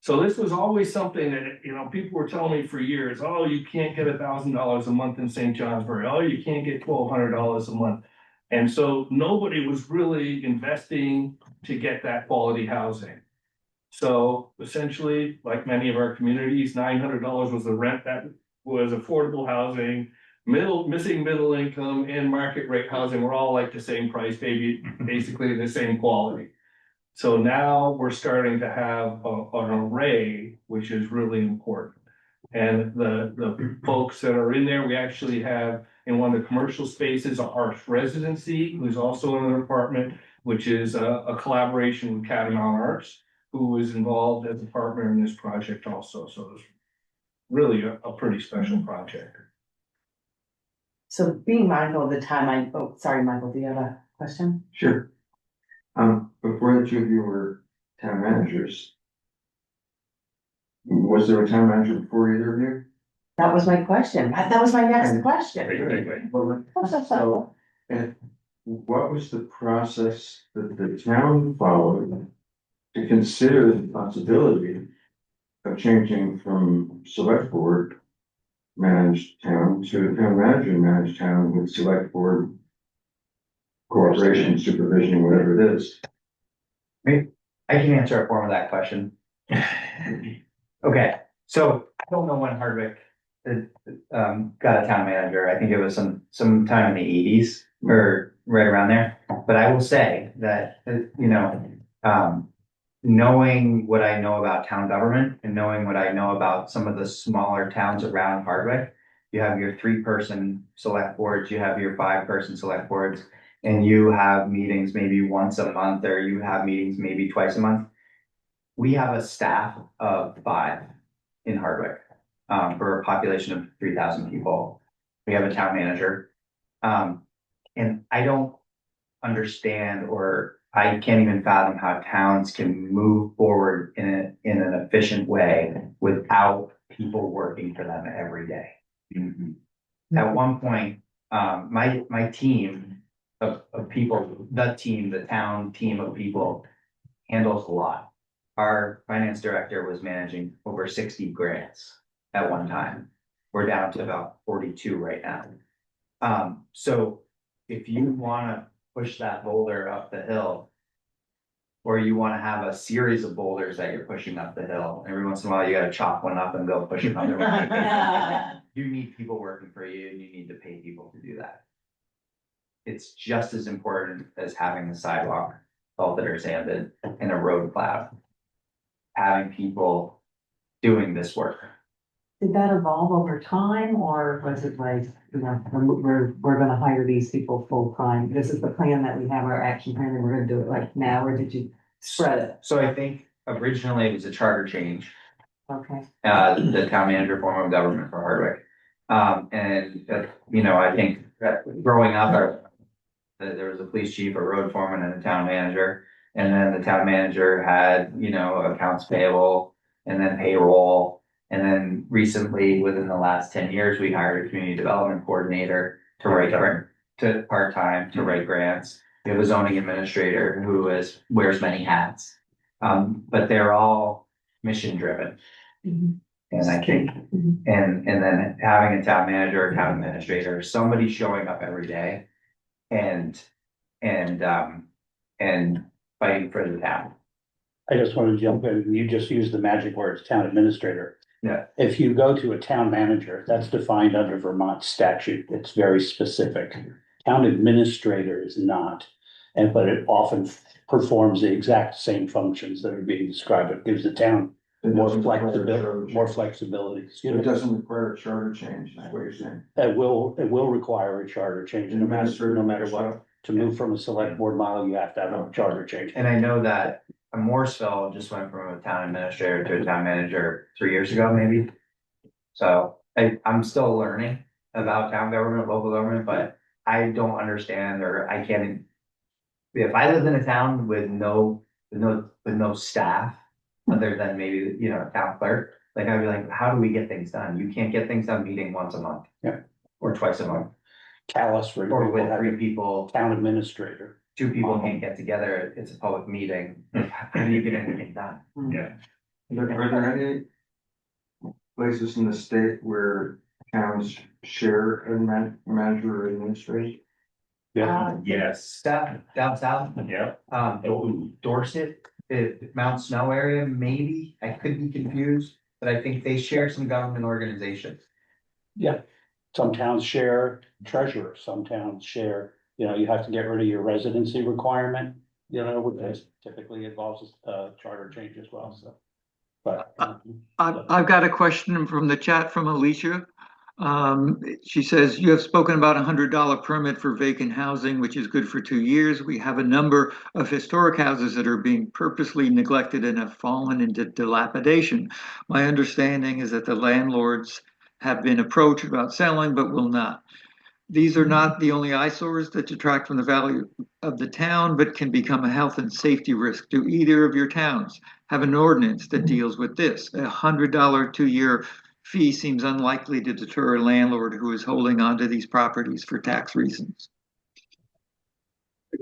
So this was always something that, you know, people were telling me for years, oh, you can't get $1,000 a month in St. Johnsbury. Oh, you can't get $1,200 a month. And so nobody was really investing to get that quality housing. So essentially, like many of our communities, $900 was the rent that was affordable housing. Missing middle income and market rate housing were all like the same price, basically the same quality. So now we're starting to have an array, which is really important. And the folks that are in there, we actually have in one of the commercial spaces, a Arts Residency, who's also in an apartment, which is a collaboration with Catamount Arts, who is involved as a partner in this project also. So it's really a pretty special project. So being mindful of the time, oh, sorry, Michael, do you have a question? Sure. Before the two of you were town managers, was there a town manager before either of you? That was my question. That was my next question. So, and what was the process that the town followed to consider the possibility of changing from select board managed town to town manager managed town with select board cooperation, supervision, whatever it is? I can answer a form of that question. Okay, so I don't know when Hardwick got a town manager. I think it was some time in the 80s or right around there. But I will say that, knowing what I know about town government and knowing what I know about some of the smaller towns around Hardwick, you have your 3-person select boards, you have your 5-person select boards, and you have meetings maybe once a month, or you have meetings maybe twice a month. We have a staff of 5 in Hardwick for a population of 3,000 people. We have a town manager. And I don't understand, or I can't even fathom how towns can move forward in an efficient way without people working for them every day. Mm-hmm. At one point, my team of people, the town team of people handles a lot. Our finance director was managing over 60 grants at one time. We're down to about 42 right now. So if you want to push that boulder up the hill, or you want to have a series of boulders that you're pushing up the hill, every once in a while you got to chop one up and go push another one. You need people working for you, and you need to pay people to do that. it's just as important as having the sidewalk salted or sanded and a road plowed. Having people doing this work. Did that evolve over time, or was it like, you know, we're gonna hire these people full time? This is the plan that we have, our action plan, and we're gonna do it like now, or did you spread it? So I think originally it was a charter change, Okay. the town manager form of government for Hardwick. You know, I think that growing up, there was a police chief, a road foreman, and a town manager. And then the town manager had, you know, accounts payable and then payroll. And then recently, within the last 10 years, we hired a community development coordinator to write to part-time to write grants. We have a zoning administrator who wears many hats. But they're all mission driven. And I think, and then having a town manager, or town administrator, somebody showing up every day and fighting for the town. I just want to jump in. You just used the magic words, town administrator. Yeah. If you go to a town manager, that's defined under Vermont statute. It's very specific. Town administrator is not, but it often performs the exact same functions that are being described. It gives the town more flexibility. Excuse me. It doesn't require a charter change, is what you're saying. It will require a charter change, no matter what. To move from a select board model, you have to have a charter change. And I know that Morrisville just went from a town administrator to a town manager 3 years ago, maybe. So I'm still learning about town government, local government, but I don't understand, or I can't. If I lived in a town with no staff, other than maybe, you know, a town clerk, like I'd be like, how do we get things done? You can't get things done meeting once a month. Yeah. Or twice a month. Callis, for Or example, with 3 people. Town administrator. 2 people can't get together, it's a public meeting. How do you get anything done? Yeah. Are there any places in the state where towns share a manager or administrator? Yes. Down south. Yeah. Dorset, the Mount Snow area, maybe, I could be confused, but I think they share some government organizations. Yeah, some towns share treasurer, some towns share, you know, you have to get rid of your residency requirement, you know, which typically involves a charter change as well, so. But. I've got a question from the chat from Alicia. She says, you have spoken about $100 permit for vacant housing, which is good for 2 years. We have a number of historic houses that are being purposely neglected and have fallen into dilapidation. My understanding is that the landlords have been approached about selling, but will not. These are not the only eyesores that detract from the value of the town, but can become a health and safety risk. Do either of your towns have an ordinance that deals with this? A $100 2-year fee seems unlikely to deter a landlord who is holding on to these properties for tax reasons.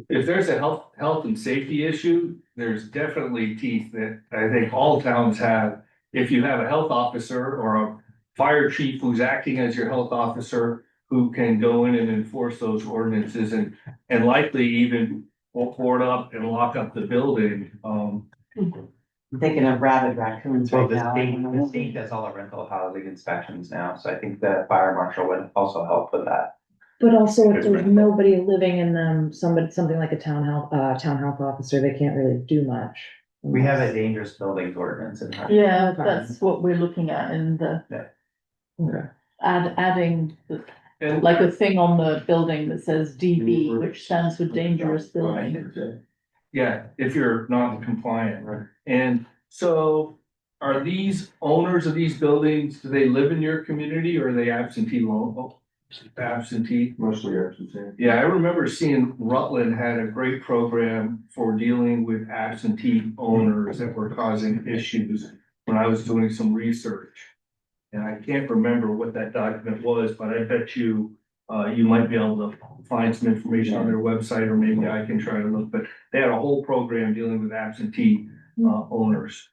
If there's a health and safety issue, there's definitely teeth that I think all towns have. If you have a health officer or a fire chief who's acting as your health officer, who can go in and enforce those ordinances and likely even board up and lock up the building. I'm thinking of rabid raccoons Well, right now. the state does all the rental housing inspections now, so I think the fire marshal would also help with that. But also if there's nobody living in them, something like a town health officer, they can't really do much. We have a dangerous buildings ordinance in our. Yeah, that's what we're looking at in the. Okay. Adding like a thing on the building that says DB, which stands for dangerous building. Yeah, if you're non-compliant, right? And so are these owners of these buildings, do they live in your community or are they absentee local? Absentee? Mostly absentee. Yeah, I remember seeing Rutland had a great program for dealing with absentee owners that were causing issues when I was doing some research. And I can't remember what that document was, but I bet you you might be able to find some information on their website, or maybe I can try to look, but they had a whole program dealing with absentee owners.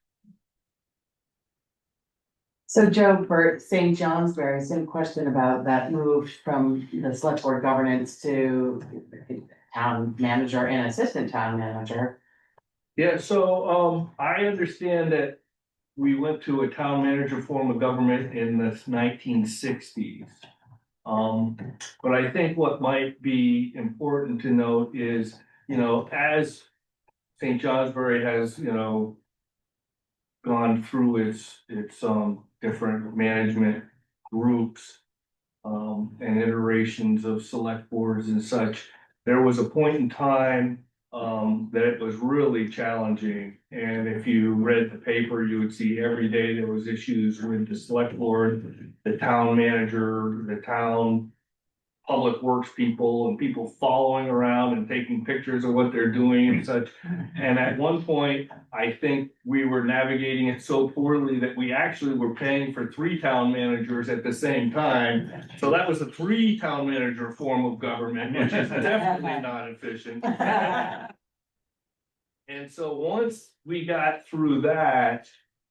So Joe, for St. Johnsbury, same question about that move from the select board governance to town manager and assistant town manager. Yeah, so I understand that we went to a town manager form of government in the 1960s. But I think what might be important to note is, as St. Johnsbury has, gone through its different management groups and iterations of select boards and such, there was a point in time that it was really challenging. And if you read the paper, you would see every day there was issues with the select board, the town manager, the town public works people, and people following around and taking pictures of what they're doing and such. And at one point, I think we were navigating it so poorly that we actually were paying for 3 town managers at the same time. So that was a 3 town manager form of government, which is definitely not efficient. And so once we got through that,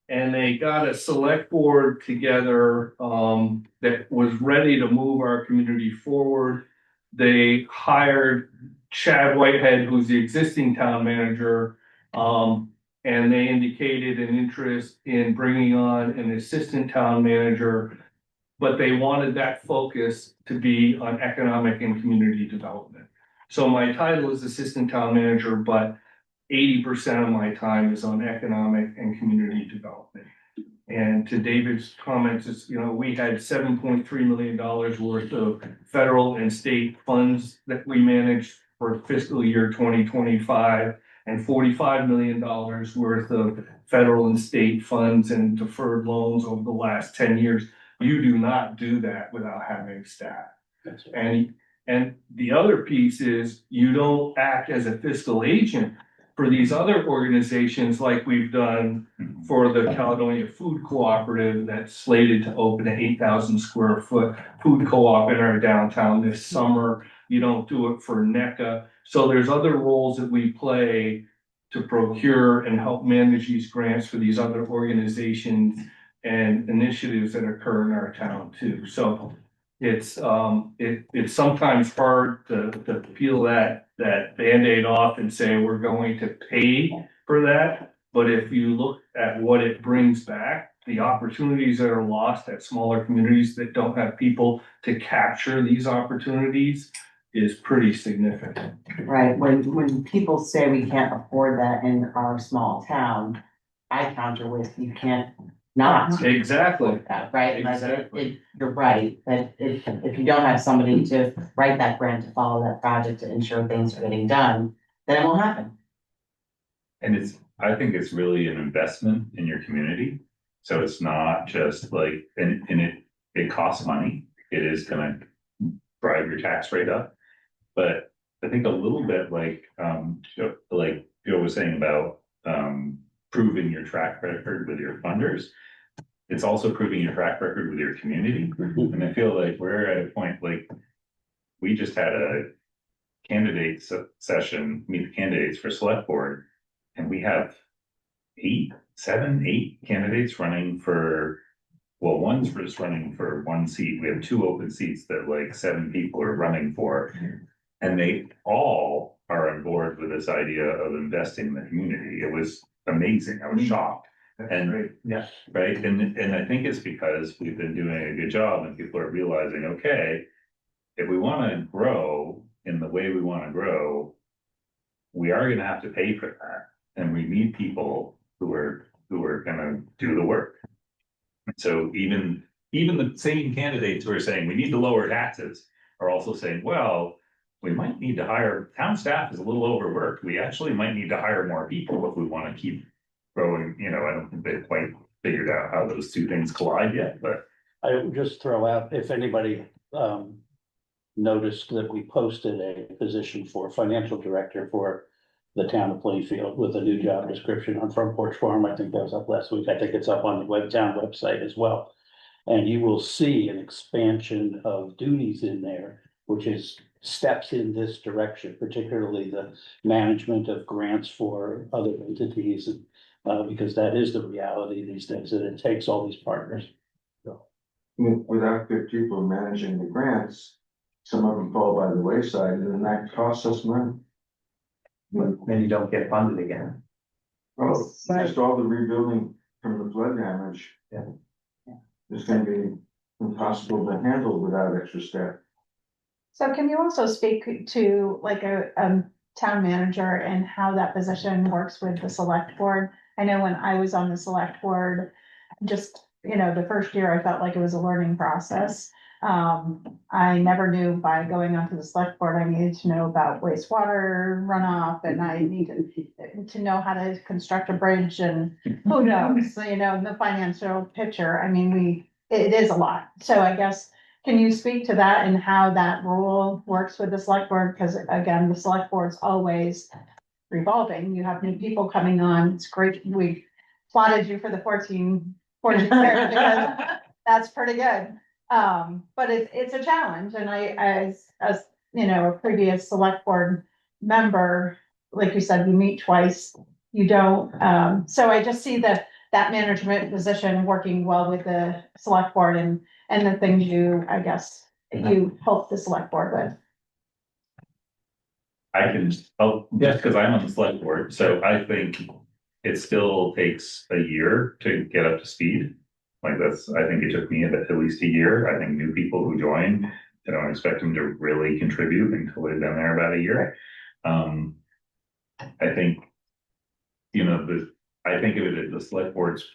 and they got a select board together that was ready to move our community forward, they hired Chad Whitehead, who's the existing town manager, and they indicated an interest in bringing on an assistant town manager, but they wanted that focus to be on economic and community development. So my title is assistant town manager, but 80% of my time is on economic and community development. And to David's comments, it's, we had $7.3 million worth of federal and state funds that we managed for fiscal year 2025, and $45 million worth of federal and state funds and deferred loans over the last 10 years. You do not do that without having staff. And the other piece is you don't act as a fiscal agent for these other organizations like we've done for the Caledonia Food Cooperative that's slated to open an 8,000 square foot food co-op in our downtown this summer. You don't do it for NECA. So there's other roles that we play to procure and help manage these grants for these other organizations and initiatives that occur in our town too. So it's sometimes hard to peel that Band-Aid off and say we're going to pay for that. But if you look at what it brings back, the opportunities that are lost at smaller communities that don't have people to capture these opportunities is pretty significant. Right, when people say we can't afford that in our small town, I counter with you can't not. Exactly. Right, Exactly. you're right, that if you don't have somebody to write that grant, to follow that project, to ensure things are getting done, then it won't happen. And I think it's really an investment in your community. So it's not just like, and it costs money. It is gonna drive your tax rate up. But I think a little bit like Joe was saying about proving your track record with your funders, it's also proving your track record with your community. And I feel like we're at a point, like we just had a candidate session, meet the candidates for select board, and we have 8 candidates running for, well, one's just running for 1 seat. We have 2 open seats that like 7 people are running for, and they all are on board with this idea of investing in the community. It was amazing. I was shocked. And yeah, right. And I think it's because we've been doing a good job and people are realizing, okay, if we want to grow in the way we want to grow, we are going to have to pay for that. And we need people who are going to do the work. So even the same candidates who are saying we need to lower taxes are also saying, well, we might need to hire, town staff is a little overworked. We actually might need to hire more people if we want to keep growing. I don't think they've quite figured out how those 2 things collide yet, but. I would just throw out, if anybody noticed that we posted a position for financial director for the town of Plainfield with a new job description on Front Porch Forum. I think that was up last week. I think it's up on the town website as well. And you will see an expansion of duties in there, which is steps in this direction, particularly the management of grants for other entities. And because that is the reality these days, that it takes all these partners. Without good people managing the grants, some of them fall by the wayside, and then that costs us money. Then you don't get funded again. Oh, just all the rebuilding from the flood damage. Yeah. There's gonna be impossible to handle without extra staff. So can you also speak to like a town manager and how that position works with the select board? I know when I was on the select board, just, you know, the first year I felt like it was a learning process. I never knew by going onto the select board, I needed to know about wastewater runoff and I needed to know how to construct a bridge and who knows, you know, the financial picture. I mean, it is a lot. So I guess, can you speak to that and how that role works with the select board? Because again, the select board's always revolving. You have new people coming on. It's great. We plotted you for the 14 years because that's pretty good. But it's a challenge. And as you know, a previous select board member, like you said, you meet twice, you don't. So I just see that management position working well with the select board and the things you, I guess, you help the select board with. I can help just because I'm on the select board, so I think it still takes a year to get up to speed. Like I think it took me at least a year. I think new people who join, I don't expect them to really contribute until they've been there about a year. I think, you know, I think of it as the select board's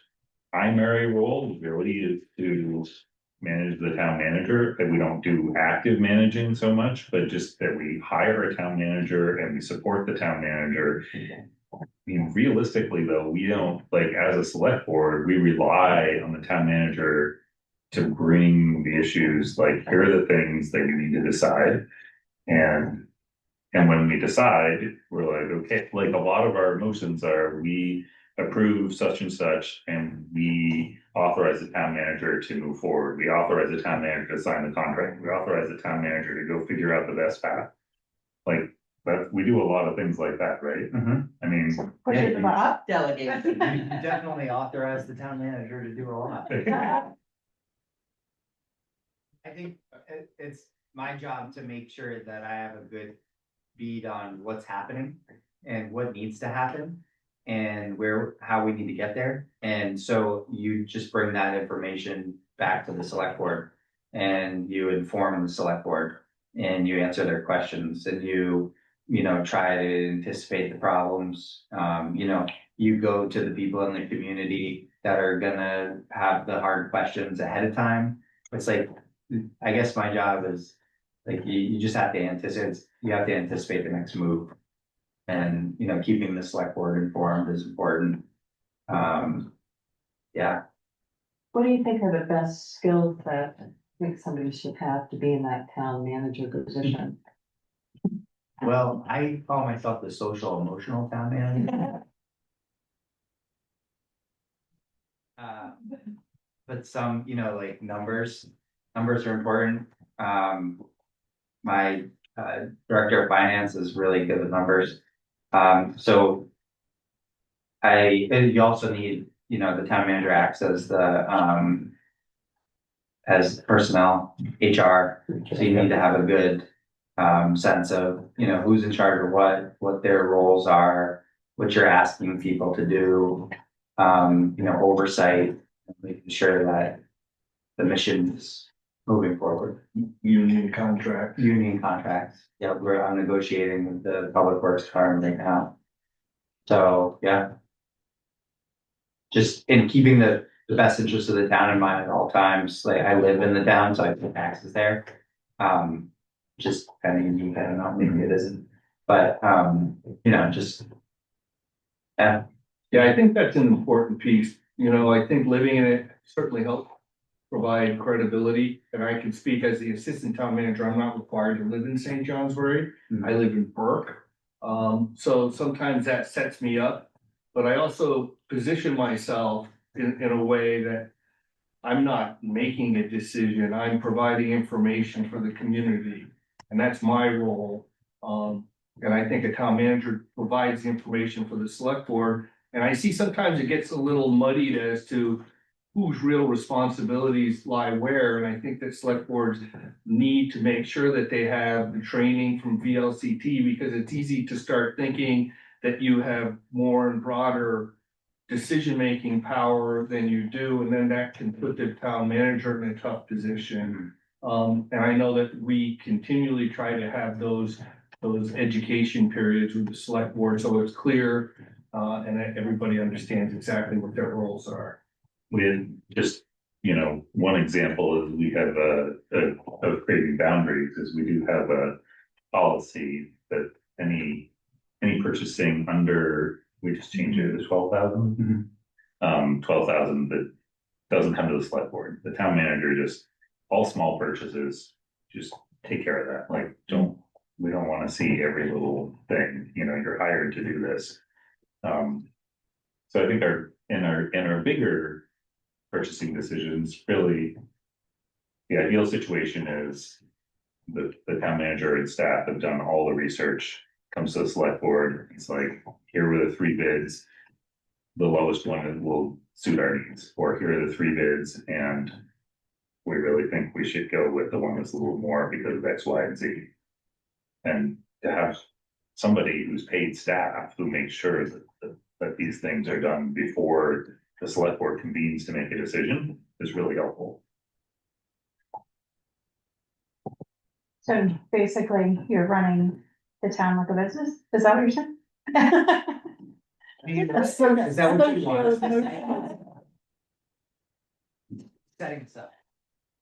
primary role really is to manage the town manager, that we don't do active managing so much, but just that we hire a town manager and we support the town manager. I mean, realistically though, we don't, like, as a select board, we rely on the town manager to bring the issues, like, here are the things that you need to decide. And when we decide, we're like, okay, like a lot of our motions are, we approve such and such, and we authorize the town manager to move forward. We authorize the town manager to sign the contract. We authorize the town manager to go figure out the best path. Like, that, we do a lot of things like that, right? I mean, Pushing them up. Delegate. You definitely authorize the town manager to do a lot. I think it's my job to make sure that I have a good bead on what's happening and what needs to happen and how we need to get there. And so you just bring that information back to the select board and you inform the select board and you answer their questions and you try to anticipate the problems. You go to the people in the community that are gonna have the hard questions ahead of time. It's like, I guess my job is like, you just have to anticipate the next move. And, keeping the select board informed is important. Yeah. What do you think are the best skills that I think somebody should have to be in that town manager position? Well, I call myself the social emotional town manager. But some, like numbers are important. My director of finance is really good with numbers. So you also need, the town manager acts as as personnel, HR. So you need to have a good sense of, who's in charge of what their roles are, what you're asking people to do, oversight, making sure that the mission is moving forward. Union contracts. Yeah, I'm negotiating with the Public Works Department right now. So, yeah. Just in keeping the best interest of the town in mind at all times. Like, I live in the town, so I pay taxes there. Just kind of unique, I don't know, maybe it isn't. But, just, yeah. Yeah, I think that's an important piece. I think living in it certainly helps provide credibility. And I can speak as the assistant town manager. I'm not required to live in St. Johnsbury. I live in Burke. So sometimes that sets me up, but I also position myself in a way that I'm not making a decision. I'm providing information for the community, and that's my role. And I think a town manager provides the information for the select board. And I see sometimes it gets a little muddied as to whose real responsibilities lie where. And I think that select boards need to make sure that they have the training from VLCT, because it's easy to start thinking that you have more and broader decision-making power than you do, and then that can put the town manager in a tough position. And I know that we continually try to have those education periods with the select board, so it's clear, and that everybody understands exactly what their roles are. We had just, one example is we have of creating boundaries is we do have a policy that any purchasing under, we just changed it to 12,000. 12,000 that doesn't come to the select board. The town manager just, all small purchases, just take care of that. Like, we don't want to see every little thing, you're hired to do this. So I think in our bigger purchasing decisions, really, the ideal situation is the town manager and staff have done all the research, comes to the select board, it's like, here were the 3 bids, the lowest one will suit our needs, or here are the 3 bids, and we really think we should go with the one that's a little more because of X, Y, and Z. And to have somebody who's paid staff who makes sure that these things are done before the select board convenes to make a decision is really helpful. So basically, you're running the town like a business? Is that what you're saying? Is that what you want? Setting this up.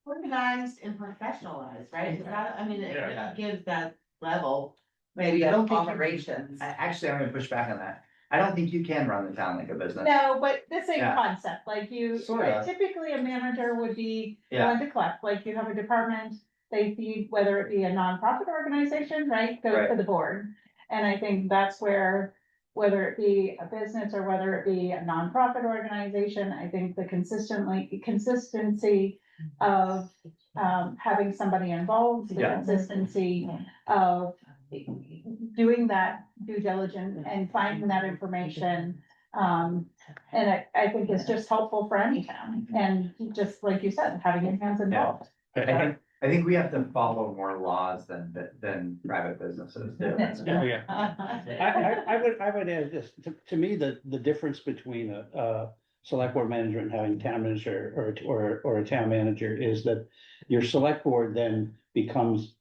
Organized and professionalized, right? Yeah. It gives that level, maybe I of don't think operations. Actually, I'm gonna push back on that. I don't think you can run the town like a business. No, but the same Yeah. concept, like Sorta. typically a manager would be Yeah. going to collect, like you have a department, they feed, whether it be a nonprofit organization, right, goes to Right. the board. And I think that's where, whether it be a business or whether it be a nonprofit organization, I think the consistency of having somebody involved, the Yeah. consistency of doing that due diligence and finding that information. And I think it's just helpful for any town, and just like you said, having your hands involved. I think we have to follow more laws than private businesses do. Yeah. I would add this, to me, the difference between a select board manager and having town manager or a town manager is that your select board then becomes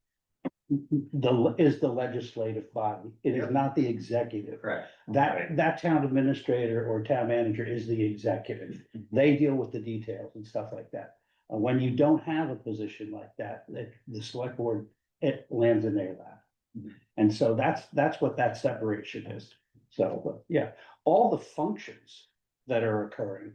the legislative body. It is not the executive. Correct. That town administrator or town manager is the executive. They deal with the details and stuff like that. When you don't have a position like that, the select board, it lands in their lap. And so that's what that separation is. So, yeah, all the functions that are occurring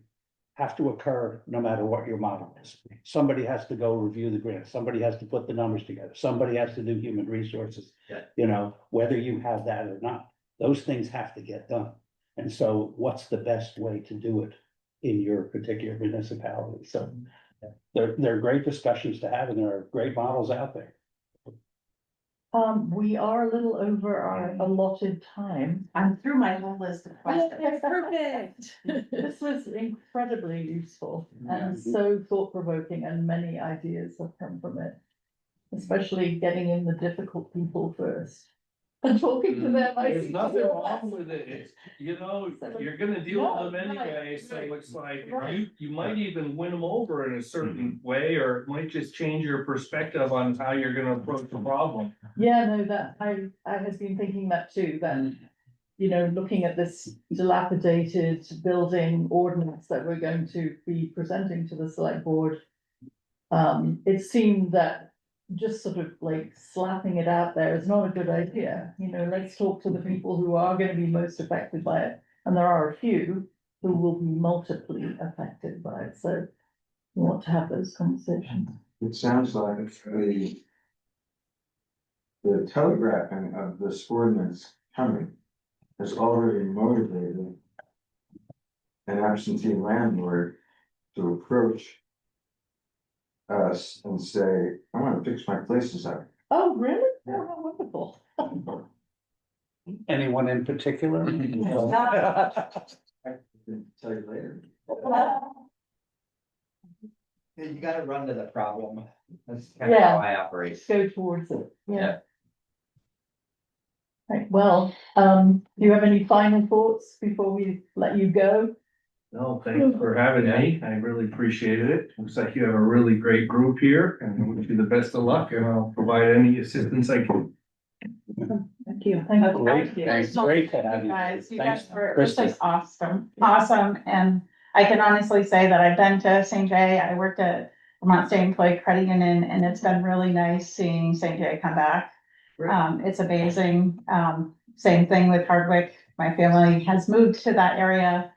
have to occur no matter what your model is. Somebody has to go review the grant, somebody has to put the numbers together, somebody has to do human resources. Yeah. Whether you have that or not, those things have to get done. And so what's the best way to do it in your particular municipality? So they're great discussions to have, and there are great models out there. We are a little over our allotted time. I'm through my whole list of questions. Perfect. This was incredibly useful and so thought-provoking, and many ideas have come from it. Especially getting in the difficult people first and talking to them. There's nothing wrong with it. You're gonna deal with them anyway, so it's like, you might even win them over in a certain way, or it might just change your perspective on how you're gonna approach the problem. Yeah, no, that I had been thinking that too, that, looking at this dilapidated building ordinance that we're going to be presenting to the select board. It seemed that just sort of like slapping it out there is not a good idea. Let's talk to the people who are going to be most affected by it. And there are a few who will be multiply affected by it. So we want to have those conversations. It sounds like the telegraphing of this ordinance coming has already motivated an absentee landlord to approach us and say, I want to fix my places up. Oh, really? Oh, how wonderful. Anyone in particular? I can tell you later. You gotta run to the problem. That's kind of how I operate. Go towards it. Yeah. Right, well, do you have any final thoughts before we let you go? No, thanks for having me. I really appreciated it. Looks like you have a really great group here and I wish you the best of luck and I'll provide any assistance I can. Thank you. Great, thanks, great to have you. You Thanks, guys were Kristen. just awesome, awesome, and I can honestly say that I've been to St. J. I worked at Vermont State Employee Credit Union, and it's been really nice seeing St. J come back. It's amazing. Same thing with Hardwick. My family has moved to that area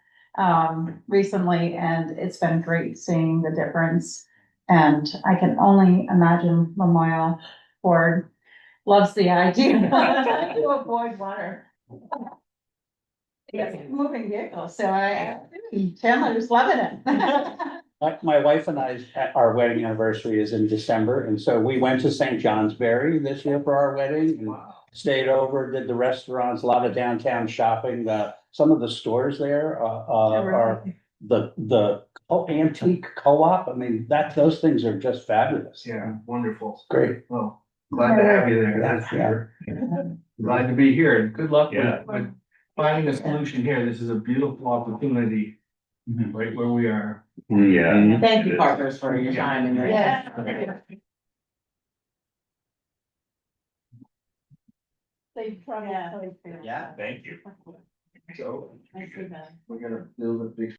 recently, and it's been great seeing the difference. And I can only imagine Memorial Ford loves the idea to avoid water. Yes, moving vehicles, so Chandler's loving it. My wife and our wedding anniversary is in December, and so we went to St. Johnsbury this year for our wedding. And stayed over, did the restaurants, a lot of downtown shopping. Some of the stores there are the antique co-op. I mean, those things are just fabulous. Yeah, wonderful. Great. Well, glad to have you there. That's for sure. Glad to be here and good luck with finding a solution here. This is a beautiful opportunity right where we are. Yeah. Thank you, partners, for your time and your. Yeah. Yeah, Thank you. So we're gonna build a big